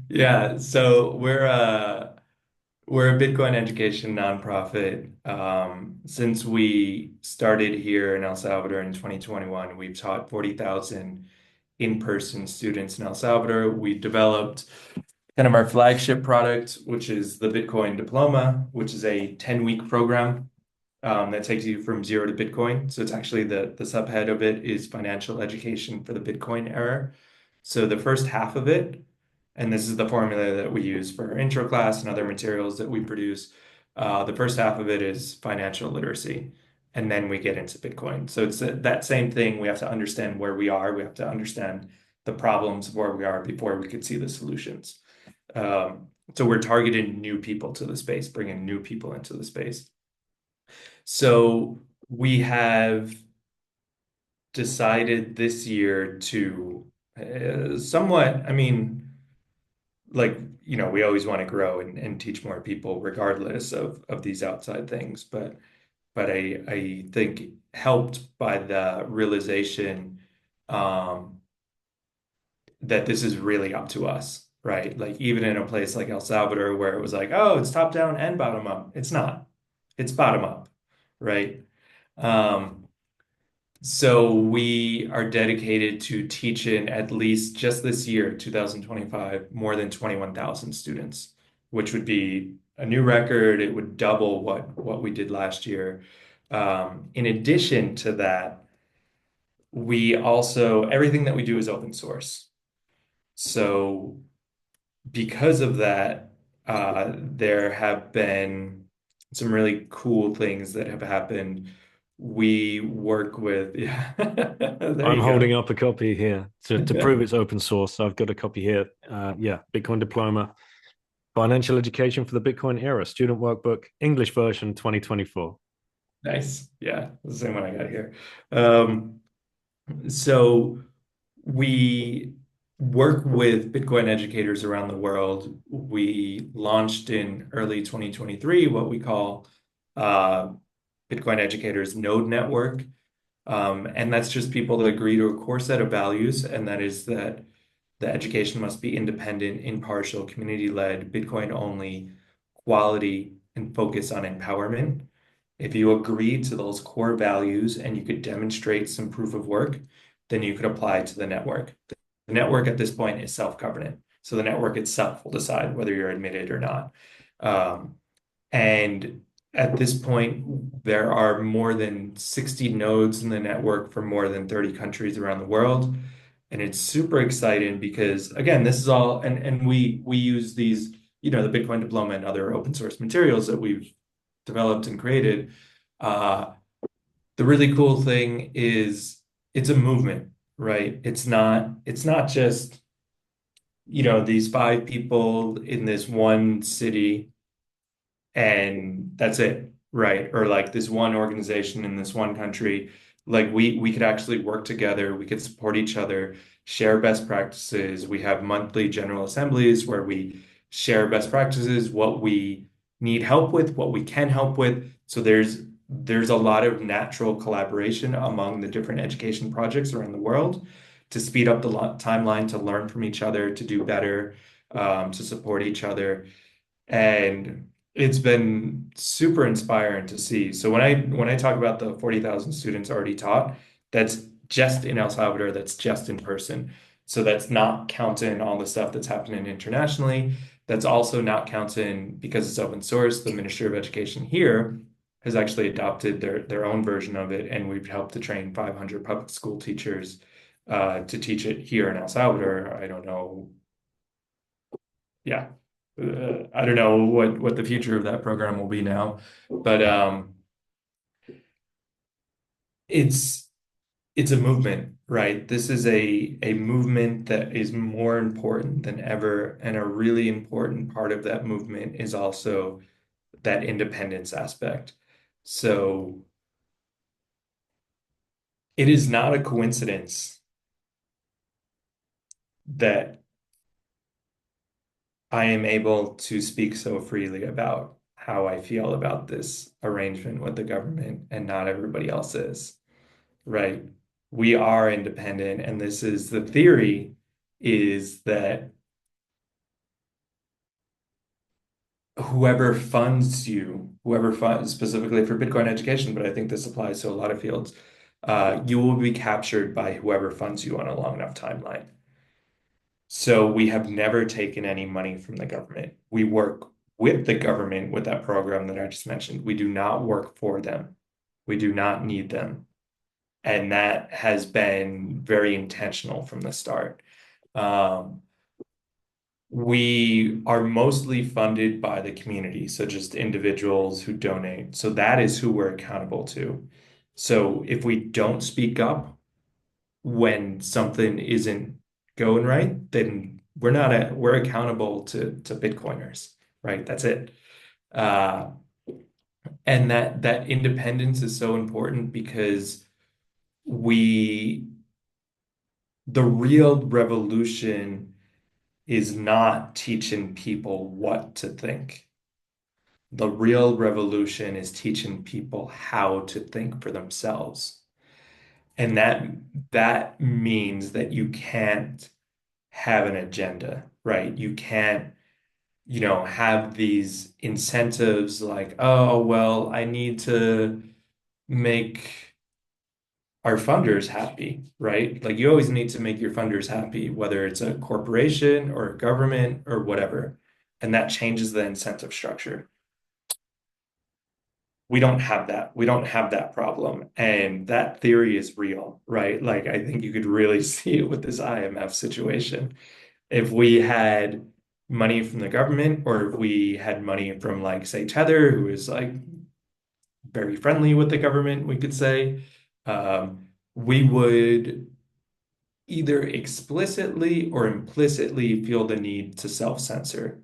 yeah. So we're a Bitcoin education nonprofit. Since we started here in El Salvador in 2021, we've taught 40,000 in-person students in El Salvador. We developed kind of our flagship product, which is the Bitcoin Diploma, which is a 10-week program that takes you from zero to Bitcoin. So it's actually the subhead of it is financial education for the Bitcoin era. So the first half of it, and this is the formula that we use for our intro class and other materials that we produce. The first half of it is financial literacy, and then we get into Bitcoin. So it's that same thing. We have to understand where we are. We have to understand the problems of where we are before we could see the solutions. So we're targeting new people to the space, bringing new people into the space. So we have decided this year to somewhat, I mean, like, we always want to grow and teach more people regardless of these outside things. But I think helped by the realization that this is really up to us, right? Like even in a place like El Salvador where it was like, oh, it's top down and bottom up. It's not. It's bottom up, right? So we are dedicated to teaching at least just this year, 2025, more than 21,000 students, which would be a new record. It would double what we did last year. In addition to that, we also, everything that we do is open source. So because of that, there have been some really cool things that have happened. We work with, yeah, there I'm you holding go. up a copy here to prove it's open source. So I've got a copy here. Yeah, Bitcoin Diploma, Financial Education for the Bitcoin Era, Student Workbook, English version 2024. Nice. Yeah, the same one I got here. So we work with Bitcoin educators around the world. We launched in early 2023 what we call Bitcoin Educators Node Network. And that's just people that agree to a core set of values, and that is that the education must be independent, impartial, community-led, Bitcoin only, quality, and focus on empowerment. If you agree to those core values and you could demonstrate some proof of work, then you could apply to the network. The network at this point is self-governant. So the network itself will decide whether you're admitted or not. And at this point, there are more than 60 nodes in the network from more than 30 countries around the world. And it's super exciting because, again, this is all, and we use these, the Bitcoin Diploma and other open source materials that we've developed and created. The really cool thing is it's a movement, right? It's not just, these 5 people in this one city and that's it, right? Or like this one organization in this one country. Like we could actually work together, we could support each other, share best practices. We have monthly general assemblies where we share best practices, what we need help with, what we can help with. So there's a lot of natural collaboration among the different education projects around the world to speed up the timeline, to learn from each other, to do better, to support each other. And it's been super inspiring to see. So when I talk about the 40,000 students already taught, that's just in El Salvador, that's just in person. So that's not counting all the stuff that's happening internationally. That's also not counting, because it's open source, the Ministry of Education here has actually adopted their own version of it, and we've helped to train 500 public school teachers to teach it here in El Salvador. I don't know. Yeah. I don't know what the future of that program will be now, but it's a movement, right? This is a movement that is more important than ever, and a really important part of that movement is also that independence aspect. So it is not a coincidence that I am able to speak so freely about how I feel about this arrangement with the government and not everybody else is, right? We are independent, and this is the theory is that whoever funds you, whoever funds specifically for Bitcoin education, but I think this applies to a lot of fields, you will be captured by whoever funds you on a long enough timeline. So we have never taken any money from the government. We work with the government with that program that I just mentioned. We do not work for them. We do not need them. And that has been very intentional from the start. Um, we are mostly funded by the community, so just individuals who donate. So that is who we're accountable to. So if we don't speak up when something isn't going right, then we're accountable to Bitcoiners, right? That's it. Uh, and that independence is so important because we the real revolution is not teaching people what to think. The real revolution is teaching people how to think for themselves. And that means that you can't have an agenda, right? You can't, have these incentives like, oh, well, I need to make our funders happy, right? Like you always need to make your funders happy, whether it's a corporation or a government or whatever. And that changes the incentive structure. We don't have that. We don't have that problem. And that theory is real, right? Like I think you could really see it with this IMF situation. If we had money from the government or if we had money from like say Tether, who is like very friendly with the government, we could say, we would either explicitly or implicitly feel the need to self-censor.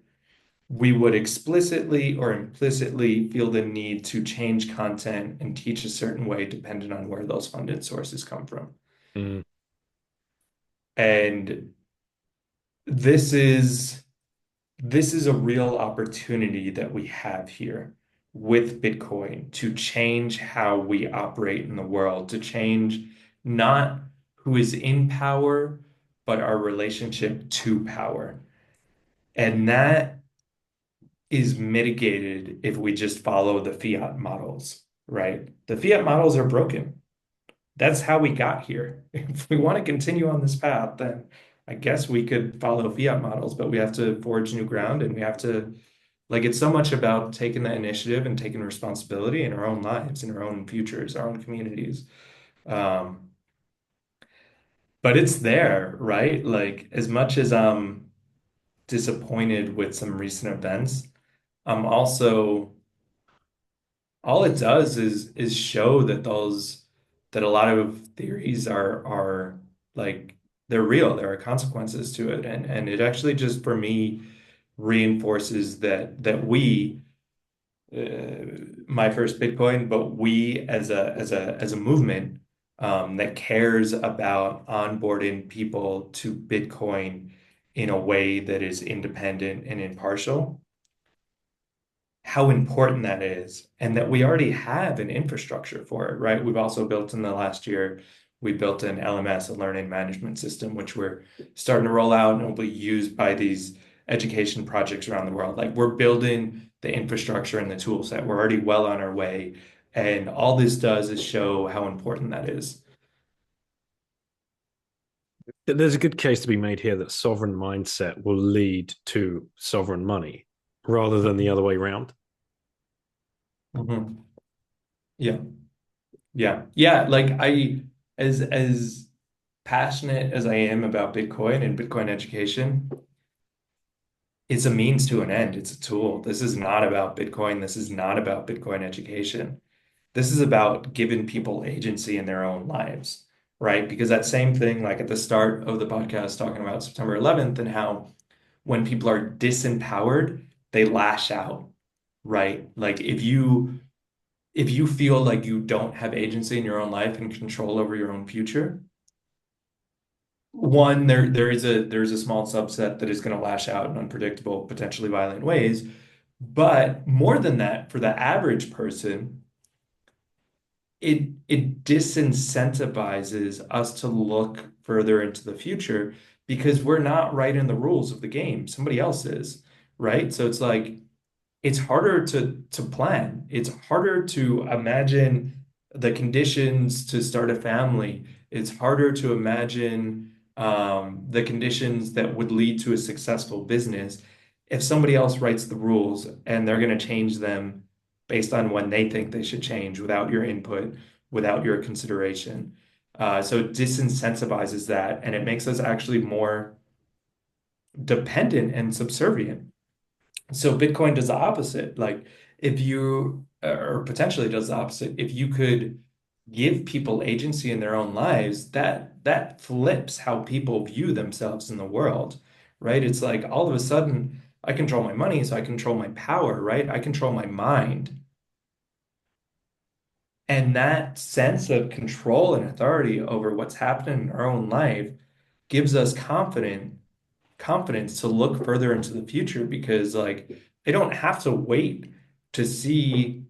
We would explicitly or implicitly feel the need to change content and teach a certain way depending on where those funded sources come from. Mm. And this is this is a real opportunity that we have here with Bitcoin to change how we operate in the world, to change not who is in power, but our relationship to power. And that is mitigated if we just follow the fiat models, right? The fiat models are broken. That's how we got here. If we want to continue on this path, then I guess we could follow fiat models, but we have to forge new ground and we have to, like, it's so much about taking the initiative and taking responsibility in our own lives, in our own futures, our own communities. Um, but it's there, right? Like, as much as I'm disappointed with some recent events, I'm also all it does is show that that a lot of theories are like they're real. There are consequences to it, and it actually just for me reinforces that we my first Bitcoin, but we as a movement that cares about onboarding people to Bitcoin in a way that is independent and impartial, how important that is, and that we already have an infrastructure for it, right? We've also built in the last year, we built an LMS, a learning management system, which we're starting to roll out and will be used by these education projects around the world. Like we're building the infrastructure and the tool set. We're already well on our way. And all this does is show how important that is. There's a good case to be made here that sovereign mindset will lead to sovereign money rather than the other way around. Mhm. Yeah. Yeah. Yeah. Like as passionate as I am about Bitcoin and Bitcoin education, it's a means to an end. It's a tool. This is not about Bitcoin. This is not about Bitcoin education. This is about giving people agency in their own lives, right? Because that same thing, like at the start of the podcast, talking about September 11th and how when people are disempowered, they lash out, right? Like if you feel like you don't have agency in your own life and control over your own future, one, there's a small subset that is going to lash out in unpredictable, potentially violent ways. But more than that, for the average person, it disincentivizes us to look further into the future because we're not writing the rules of the game. Somebody else is, right? So it's like it's harder to plan. It's harder to imagine the conditions to start a family. It's harder to imagine the conditions that would lead to a successful business if somebody else writes the rules and they're going to change them based on when they think they should change without your input, without your consideration. So it disincentivizes that, and it makes us actually more dependent and subservient. So Bitcoin does the opposite. Like if you, or potentially does the opposite, if you could give people agency in their own lives, that flips how people view themselves in the world, right? It's like all of a sudden I control my money, so I control my power, right? I control my mind. And that sense of control and authority over what's happening in our own life gives us confidence to look further into the future because like they don't have to wait to see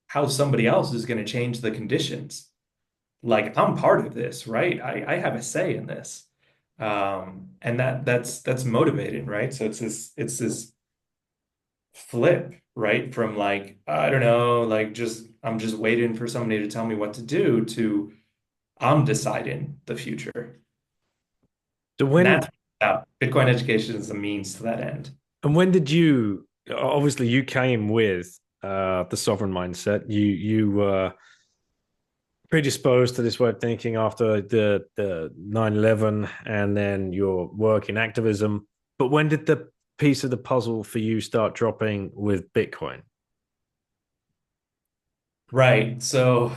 how somebody else is going to change the conditions. Like I'm part of this, right? I have a say in this. And that's motivating, right? So it's this flip, right? From like, I don't know, like just I'm just waiting for somebody to tell me what to do to I'm deciding the future. So And when that's Bitcoin education is a means to that end. and when did you obviously you came with the sovereign mindset. You were predisposed to this way of thinking after the 9/11 and then your work in activism. But when did the piece of the puzzle for you start dropping with Bitcoin? Right. So,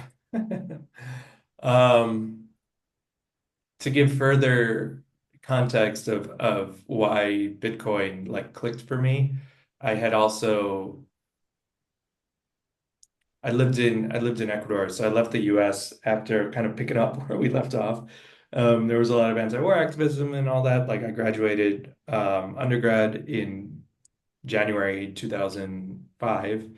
um, to give further context of why Bitcoin like clicked for me, I had also I lived in Ecuador, so I left the U.S. after kind of picking up where we left off. There was a lot of anti-war activism and all that. Like I graduated undergrad in January 2005.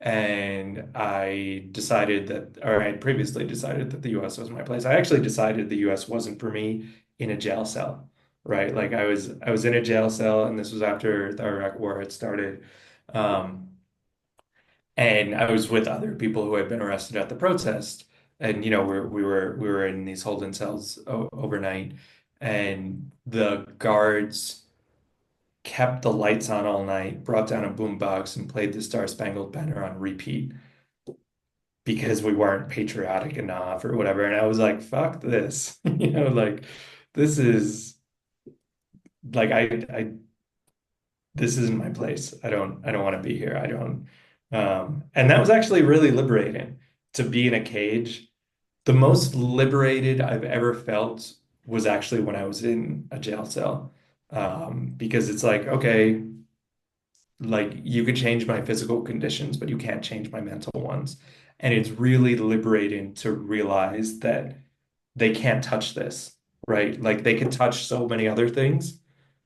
And I decided that, or I had previously decided that the US was my place. I actually decided the US wasn't for me in a jail cell, right? Like I was in a jail cell, and this was after the Iraq War had started. Um, and I was with other people who had been arrested at the protest. And we were in these holding cells overnight, and the guards kept the lights on all night, brought down a boombox, and played the Star Spangled Banner on repeat because we weren't patriotic enough or whatever. And I was like, fuck this. Like this is like I this isn't my place. I don't want to be here. I don't and that was actually really liberating to be in a cage. The most liberated I've ever felt was actually when I was in a jail cell. Because it's like, okay, like you could change my physical conditions, but you can't change my mental ones. And it's really liberating to realize that they can't touch this, right? Like they can touch so many other things,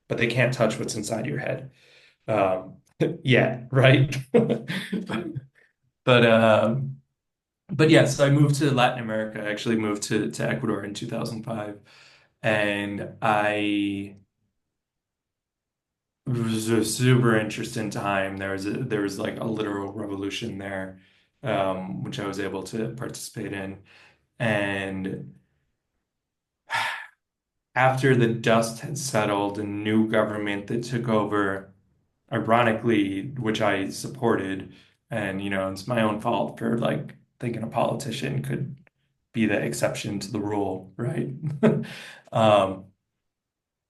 but they can't touch what's inside your head. Um, yeah, right. But but yeah, so I moved to Latin America. I actually moved to Ecuador in 2005, and it was a super interesting time. There was like a literal revolution there, which I was able to participate in. And after the dust had settled, a new government that took over, ironically, which I supported, and it's my own fault for like thinking a politician could be the exception to the rule, right? Um,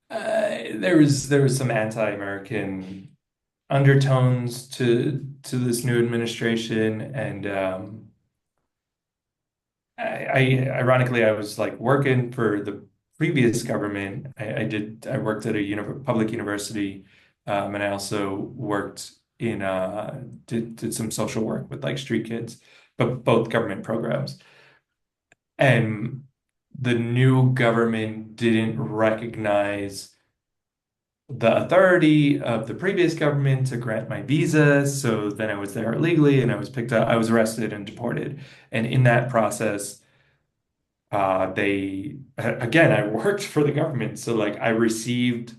there was some anti-American undertones to this new administration, and ironically I was like working for the previous government. I worked at a public university, and I also worked in did some social work with like street kids, but both government programs. And the new government didn't recognize the authority of the previous government to grant my visa. So then I was there illegally, and I was picked up, I was arrested and deported. And in that process, again, I worked for the government. So like I received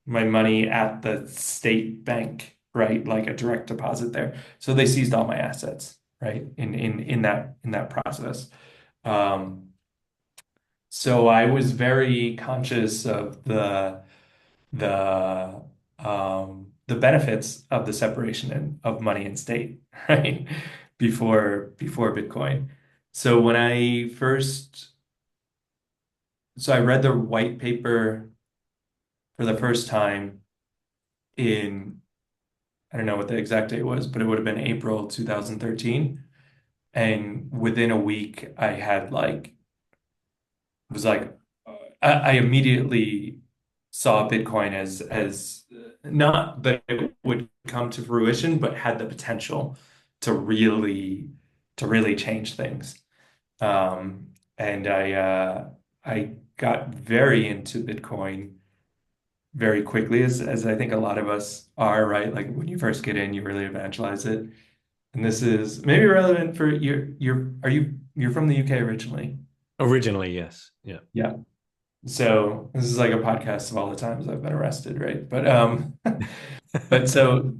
my money at the state bank, right? Like a direct deposit there. So they seized all my assets, right? In that process. Um, So I was very conscious of the benefits of the separation of money and state, right? Before Bitcoin. So when I first so I read the white paper for the first time in, I don't know what the exact date was, but it would have been April 2013. And within a week, I had like, was like, I immediately saw Bitcoin as not that it would come to fruition, but had the potential to really change things. And I got very into Bitcoin very quickly, as I think a lot of us are, right? Like when you first get in, you really evangelize it. And this is maybe relevant for you're from the UK originally. Originally, yes. Yeah. Yeah. So this is like a podcast of all the times I've been arrested, right? But but so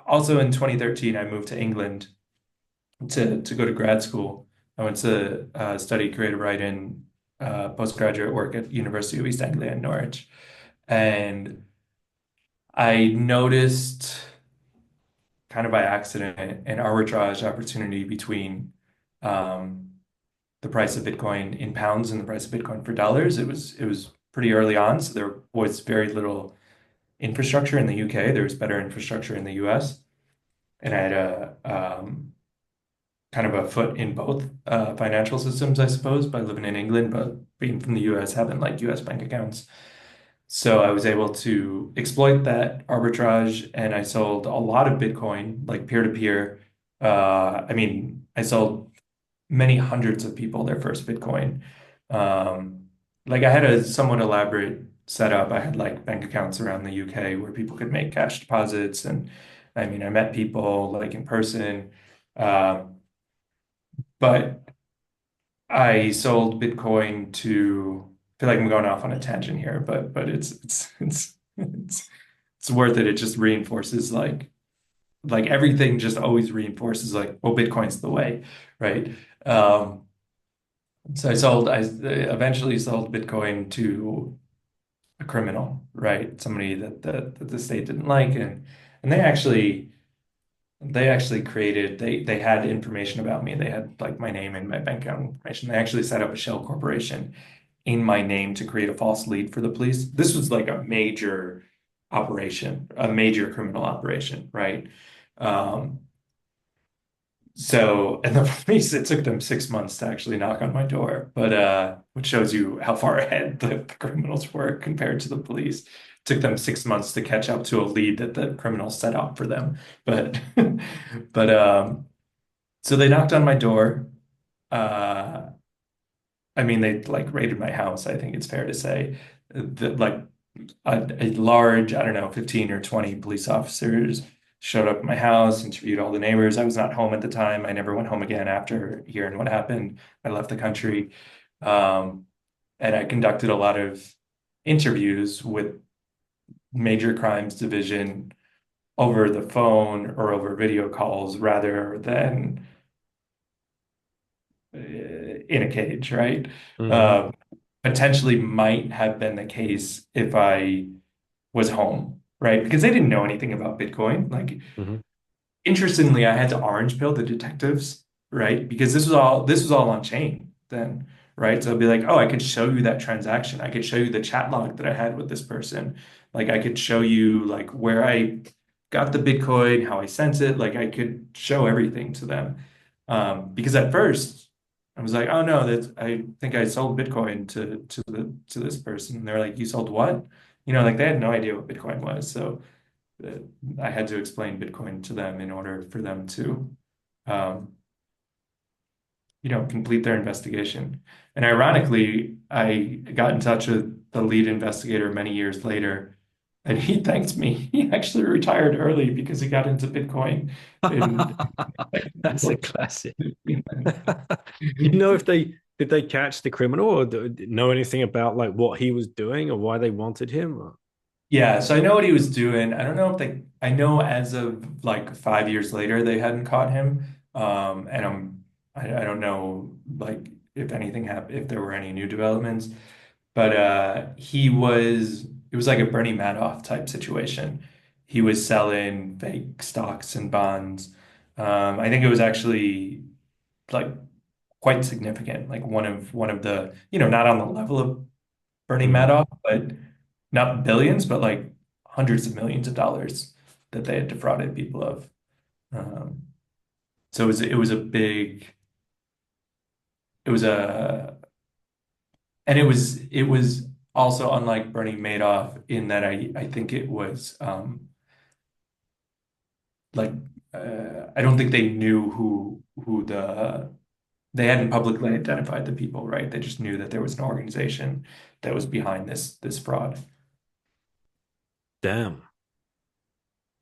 also in 2013 I moved to England to go to grad school. I went to study creative writing, postgraduate work at University of East Anglia in Norwich. And I noticed kind of by accident an arbitrage opportunity between um, the price of Bitcoin in pounds and the price of Bitcoin for dollars. It was pretty early on, so there was very little infrastructure in the UK. There was better infrastructure in the US, and I had a kind of a foot in both financial systems, I suppose, by living in England, but being from the US, having like US bank accounts. So I was able to exploit that arbitrage, and I sold a lot of Bitcoin, like peer to peer. I mean, I sold many hundreds of people their first Bitcoin. Like I had a somewhat elaborate setup. I had like bank accounts around the UK where people could make cash deposits, and I mean, I met people like in person. Um, but I sold Bitcoin to, I feel like I'm going off on a tangent here, but it's worth it. It just reinforces like everything just always reinforces like, well, Bitcoin's the way, right? Um, so I eventually sold Bitcoin to a criminal, right? Somebody that the state didn't like, and they actually created, they had information about me. They had like my name and my bank account information. They actually set up a shell corporation in my name to create a false lead for the police. This was like a major operation, a major criminal operation, right? Um, and the police, it took them 6 months to actually knock on my door, but which shows you how far ahead the criminals were compared to the police. It took them 6 months to catch up to a lead that the criminals set up for them. But but so they knocked on my door. Uh, I mean, they like raided my house, I think it's fair to say. Like a large, I don't know, 15 or 20 police officers showed up at my house, interviewed all the neighbors. I was not home at the time. I never went home again after hearing what happened. I left the country. Um, and I conducted a lot of interviews with major crimes division over the phone or over video calls rather than in a cage, right? Hmm. Uh, Potentially might have been the case if I was home, right? Because they didn't know anything about Bitcoin. Like, Hmm. interestingly, I had to orange pill the detectives, right? Because this was all on chain then, right? So I'd be like, oh, I could show you that transaction. I could show you the chat log that I had with this person. Like I could show you like where I got the Bitcoin, how I sent it. Like I could show everything to them. Because at first I was like, oh no, that I think I sold Bitcoin to this person. And they're like, you sold what? Like they had no idea what Bitcoin was. So uh, I had to explain Bitcoin to them in order for them to, um, complete their investigation. And ironically, I got in touch with the lead investigator many years later, and he thanked me. He actually retired early because he got into Bitcoin. And That's a classic. Do you know if they did they catch the criminal or know anything about like what he was doing or why they wanted him? yeah, so I know what he was doing. I don't know if I know as of like 5 years later, they hadn't caught him. And I don't know, like, if anything happened, if there were any new developments. But it was like a Bernie Madoff type situation. He was selling fake stocks and bonds. I think it was actually like quite significant, like one of the, not on the level of Bernie Mm. Madoff, but not billions, but like hundreds of millions of dollars that they had defrauded people of. Um, so it was a big, it was a, and it was also unlike Bernie Madoff in that I think it was like I don't think they knew who they hadn't publicly identified the people, right? They just knew that there was an organization that was behind this fraud. Damn.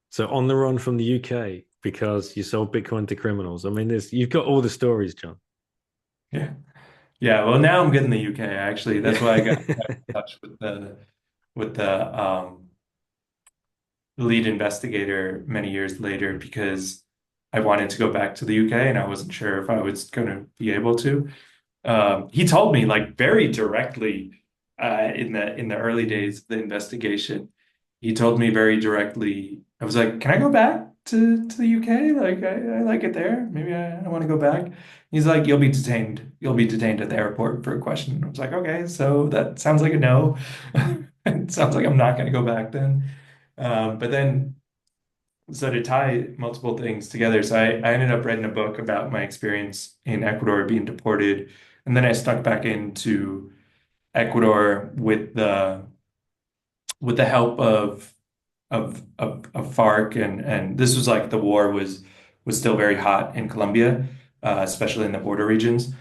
So on the run from the UK because you sold Bitcoin to criminals. I mean, you've got all the stories, John. Yeah. Yeah, well now I'm good in the UK actually. That's why I got in Yeah. touch with the lead investigator many years later because I wanted to go back to the UK and I wasn't sure if I was going to be able to. He told me like very directly in the early days of the investigation. He told me very directly. I was like, "Can I go back to the UK? Like, I like it there. Maybe I want to go back." He's like, "You'll be detained. You'll be detained at the airport for a question." I was like, "Okay, so that sounds like a no. It sounds like I'm not going to go back then." But then so to tie multiple things together, so I ended up writing a book about my experience in Ecuador being deported, and then I stuck back into Ecuador with the help of FARC, and this was like the war was still very hot in Colombia, especially in the border regions.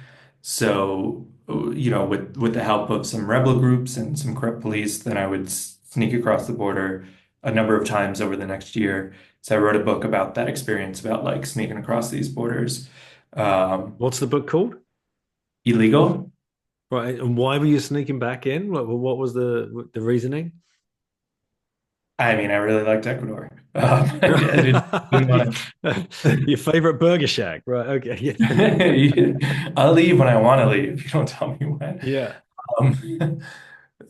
So, with the help of some rebel groups and some corrupt police, then I would sneak across the border a number of times over the next year. So I wrote a book about that experience, about like sneaking across these borders. Um, What's the book called? Illegal. Right. And why were you sneaking back in? What was the reasoning? I mean, I really liked Ecuador. I didn't want Your favorite burger shack. Right. Okay. Yeah. to. I'll leave when I want to leave. You don't tell me when. Yeah.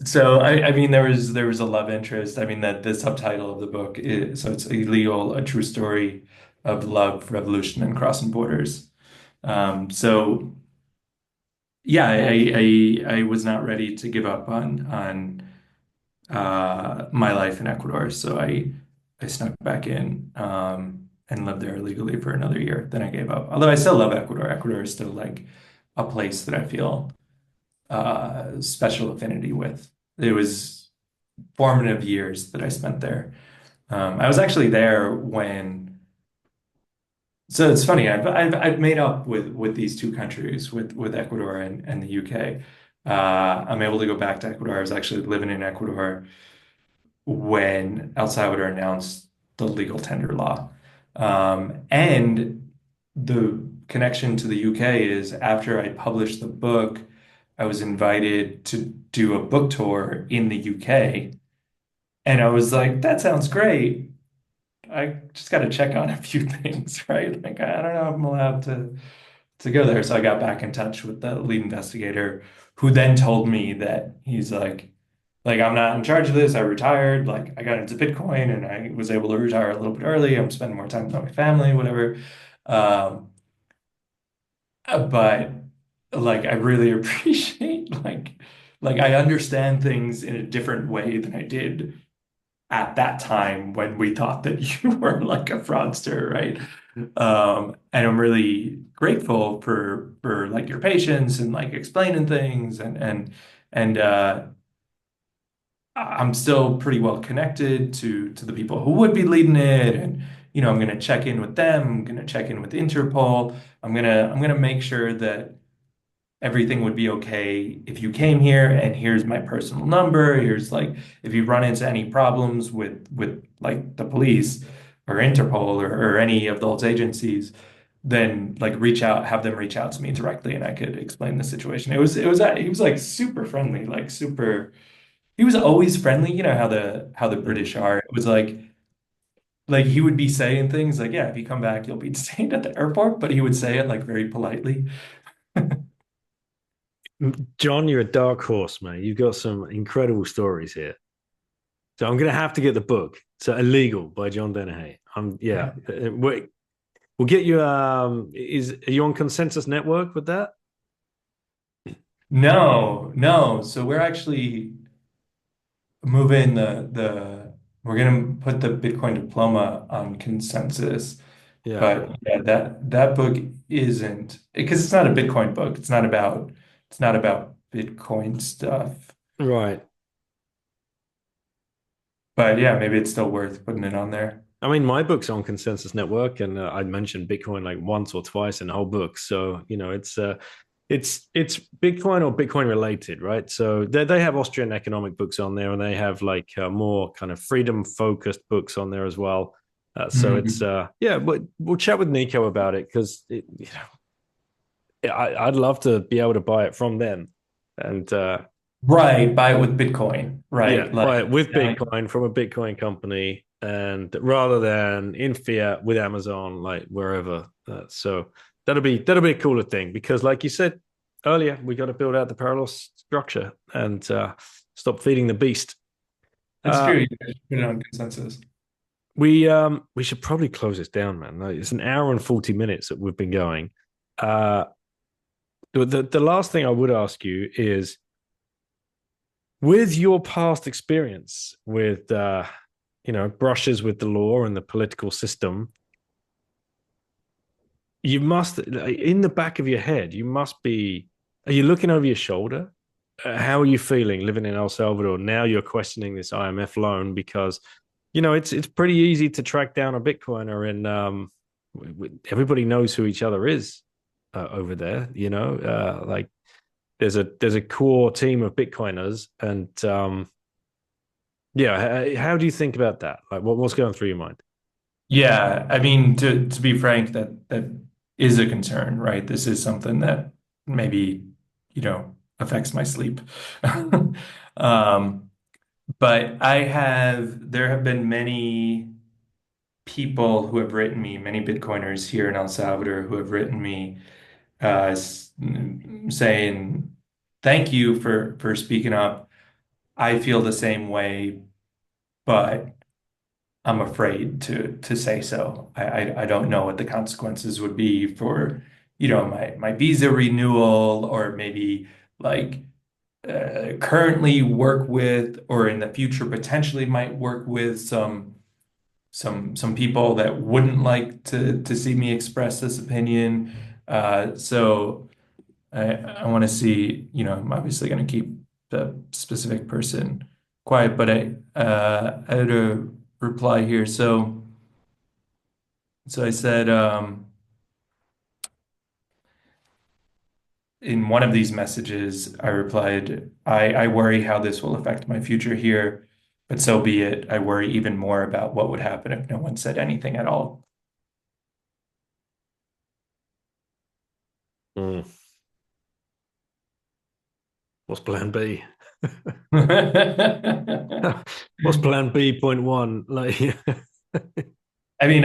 So I mean there was a love interest. I mean that the subtitle of the book is so it's illegal, a true story of love, revolution, and crossing borders. So yeah, I was not ready to give up on my life in Ecuador, so I snuck back in and lived there illegally for another year. Then I gave up. Although I still love Ecuador. Ecuador is still like a place that I feel special affinity with. It was formative years that I spent there. I was actually there when, so it's funny. I've made up with these two countries, with Ecuador and the UK. I'm able to go back to Ecuador. I was actually living in Ecuador when El Salvador announced the legal tender law. And the connection to the UK is after I published the book, I was invited to do a book tour in the UK. And I was like, that sounds great. I just got to check on a few things, right? Like, I don't know if I'm allowed to go there. So I got back in touch with the lead investigator, who then told me that he's like I'm not in charge of this. I retired. Like I got into Bitcoin and I was able to retire a little bit early. I'm spending more time with my family, whatever. Um, but like I really appreciate like I understand things in a different way than I did at that time when we thought that you were like a fraudster, right? And I'm really grateful for like your patience and like explaining things and I'm still pretty well connected to the people who would be leading it, and I'm going to check in with them. I'm going to check in with Interpol. I'm going to make sure that everything would be okay if you came here, and here's my personal number. Here's like if you run into any problems with like the police or Interpol or any of those agencies, then like have them reach out to me directly, and I could explain the situation. He was like super friendly, like super. He was always friendly. You know how the Mm. British are. It was like he would be saying things like, "Yeah, if you come back, you'll be detained at the airport," but he would say it like very politely. John, you're a dark horse, mate. You've got some incredible stories here. So I'm going to have to get the book. So Illegal by John Dennehy. Yeah. We'll get you. Are you on Consensus Network with that? No, no. So we're actually moving the we're gonna put the Bitcoin diploma on consensus. Yeah. But yeah, that book isn't because it's not a Bitcoin book. It's not about Bitcoin stuff. Right. But yeah, maybe it's still worth putting it on there. I mean, my book's on Consensus Network, and I mentioned Bitcoin like once or twice in the whole book. So it's Bitcoin or Bitcoin related, right? So they have Austrian economic books on there, and they have like more kind of freedom focused books on there as well. So it's Mhm. yeah, but we'll chat with Nico about it because I'd love to be able to buy it from them, and Right, buy it with Bitcoin. yeah, Right. buy it Like, with Bitcoin from a Bitcoin company, and rather than in fiat with Amazon, like wherever. So that'll be a cooler thing because, like you said earlier, we got to build out the parallel structure and stop feeding the beast. that's Uh, true. You should put it on consensus. we should probably close this down, man. Like, it's an hour and 40 minutes that we've been going. Uh, the last thing I would ask you is, with your past experience with brushes with the law and the political system, you must, in the back of your head, you must be, are you looking over your shoulder? How are you feeling living in El Salvador? Now you're questioning this IMF loan because, it's pretty easy to track down a Bitcoiner, and everybody knows who each other is over there. Like there's a core team of Bitcoiners, and yeah, how do you think about that? Like, what's going through your mind? Yeah, I mean, to be frank, that is a concern, right? This is something that maybe, affects my sleep. Um, but there have been many people who have written me, many Bitcoiners here in El Salvador who have written me, saying, thank you for speaking up. I feel the same way, but I'm afraid to say so. I don't know what the consequences would be for, my visa renewal, or maybe like currently work with, or in the future potentially might work with some people that wouldn't like to see me express this opinion. So I want to see, I'm obviously going to keep the specific person quiet, but I had a reply here. So I said, in one of these messages, I replied, I worry how this will affect my future here, but so be it. I worry even more about what would happen if no one said anything at all. Mm. What's plan B? What's plan B point one? Like, I mean,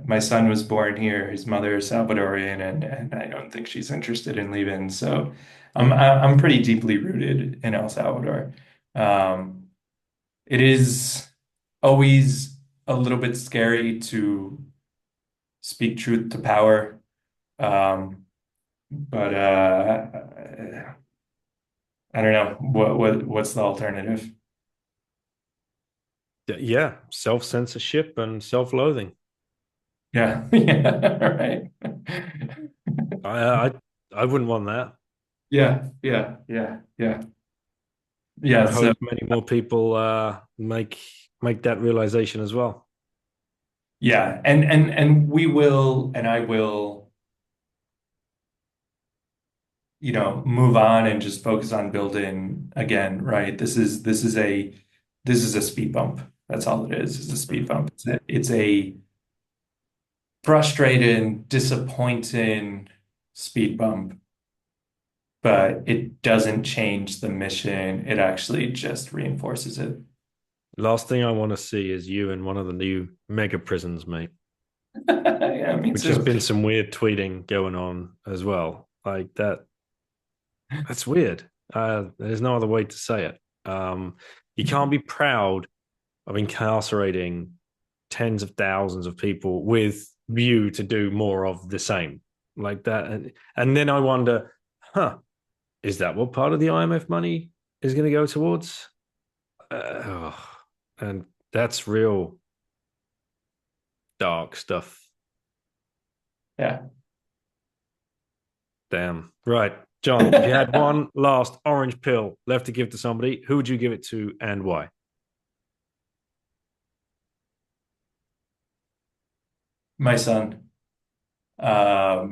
my son was born here. His mother is Salvadorian, and I don't think she's interested in leaving. So I'm pretty deeply rooted in El Salvador. Um, it is always a little bit scary to speak truth to power. Um, but I don't know what's the alternative. yeah, self censorship and self loathing. Yeah, yeah, right. I, I I wouldn't want that. Yeah, yeah, yeah, yeah. And Yeah, I so hope many more people make that realization as well. yeah, and we will, and I will, move on and just focus on building again, right? This is a speed bump. That's all it is a speed Mm. bump. It's a frustrating, disappointing speed bump, but it doesn't change the mission. It actually just reinforces it. Last thing I want to see is you in one of the new mega prisons, mate. Yeah, me Which has too. been some weird tweeting going on as well. Like that's weird. There's no other way to say it. You can't be proud of incarcerating tens of thousands of people with view to do more of the same like that. And then I wonder, is that what part of the IMF money is going to go towards? And that's real dark stuff. Yeah. Damn. Right. John, if you had one last orange pill left to give to somebody, who would you give it to and why? My son. I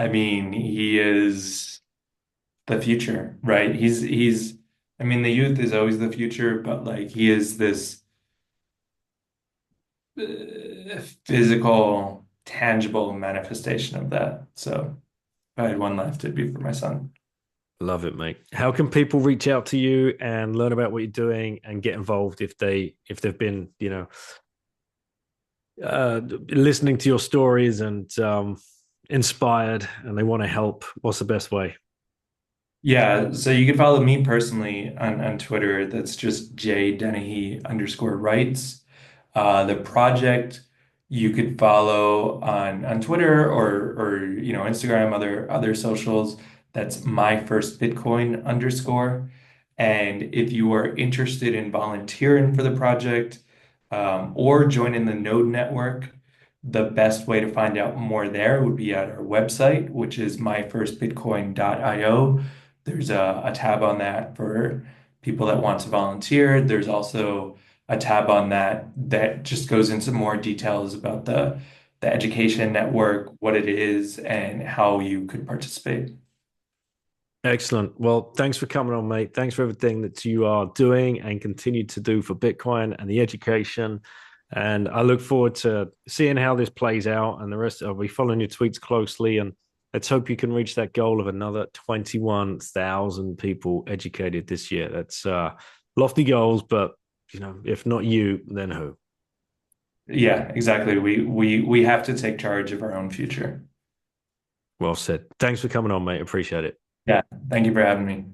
mean, he is the future, right? I mean, the youth is always the future, but like he is this physical, tangible manifestation of that. So if I had one left, it'd be for my son. Love it, mate. How can people reach out to you and learn about what you're doing and get involved if they've been, listening to your stories and inspired and they want to help? What's the best way? Yeah, so you can follow me personally on Twitter. That's just jdennehy_writes. The project you could follow on Twitter or Instagram, other socials. That's my first Bitcoin _. And if you are interested in volunteering for the project or joining the Node network, the best way to find out more there would be at our website, which is myfirstbitcoin.io. There's a tab on that for people that want to volunteer. There's also a tab on that just goes into more details about the education network, what it is, and how you could participate. Excellent. Well, thanks for coming on, mate. Thanks for everything that you are doing and continue to do for Bitcoin and the education. And I look forward to seeing how this plays out. And the rest, I'll be following your tweets closely. And let's hope you can reach that goal of another 21,000 people educated this year. That's lofty goals, but if not you, then who? Yeah, exactly. We have to take charge of our own future. Well said. Thanks for coming on, mate. Appreciate it. Yeah, thank you for having me.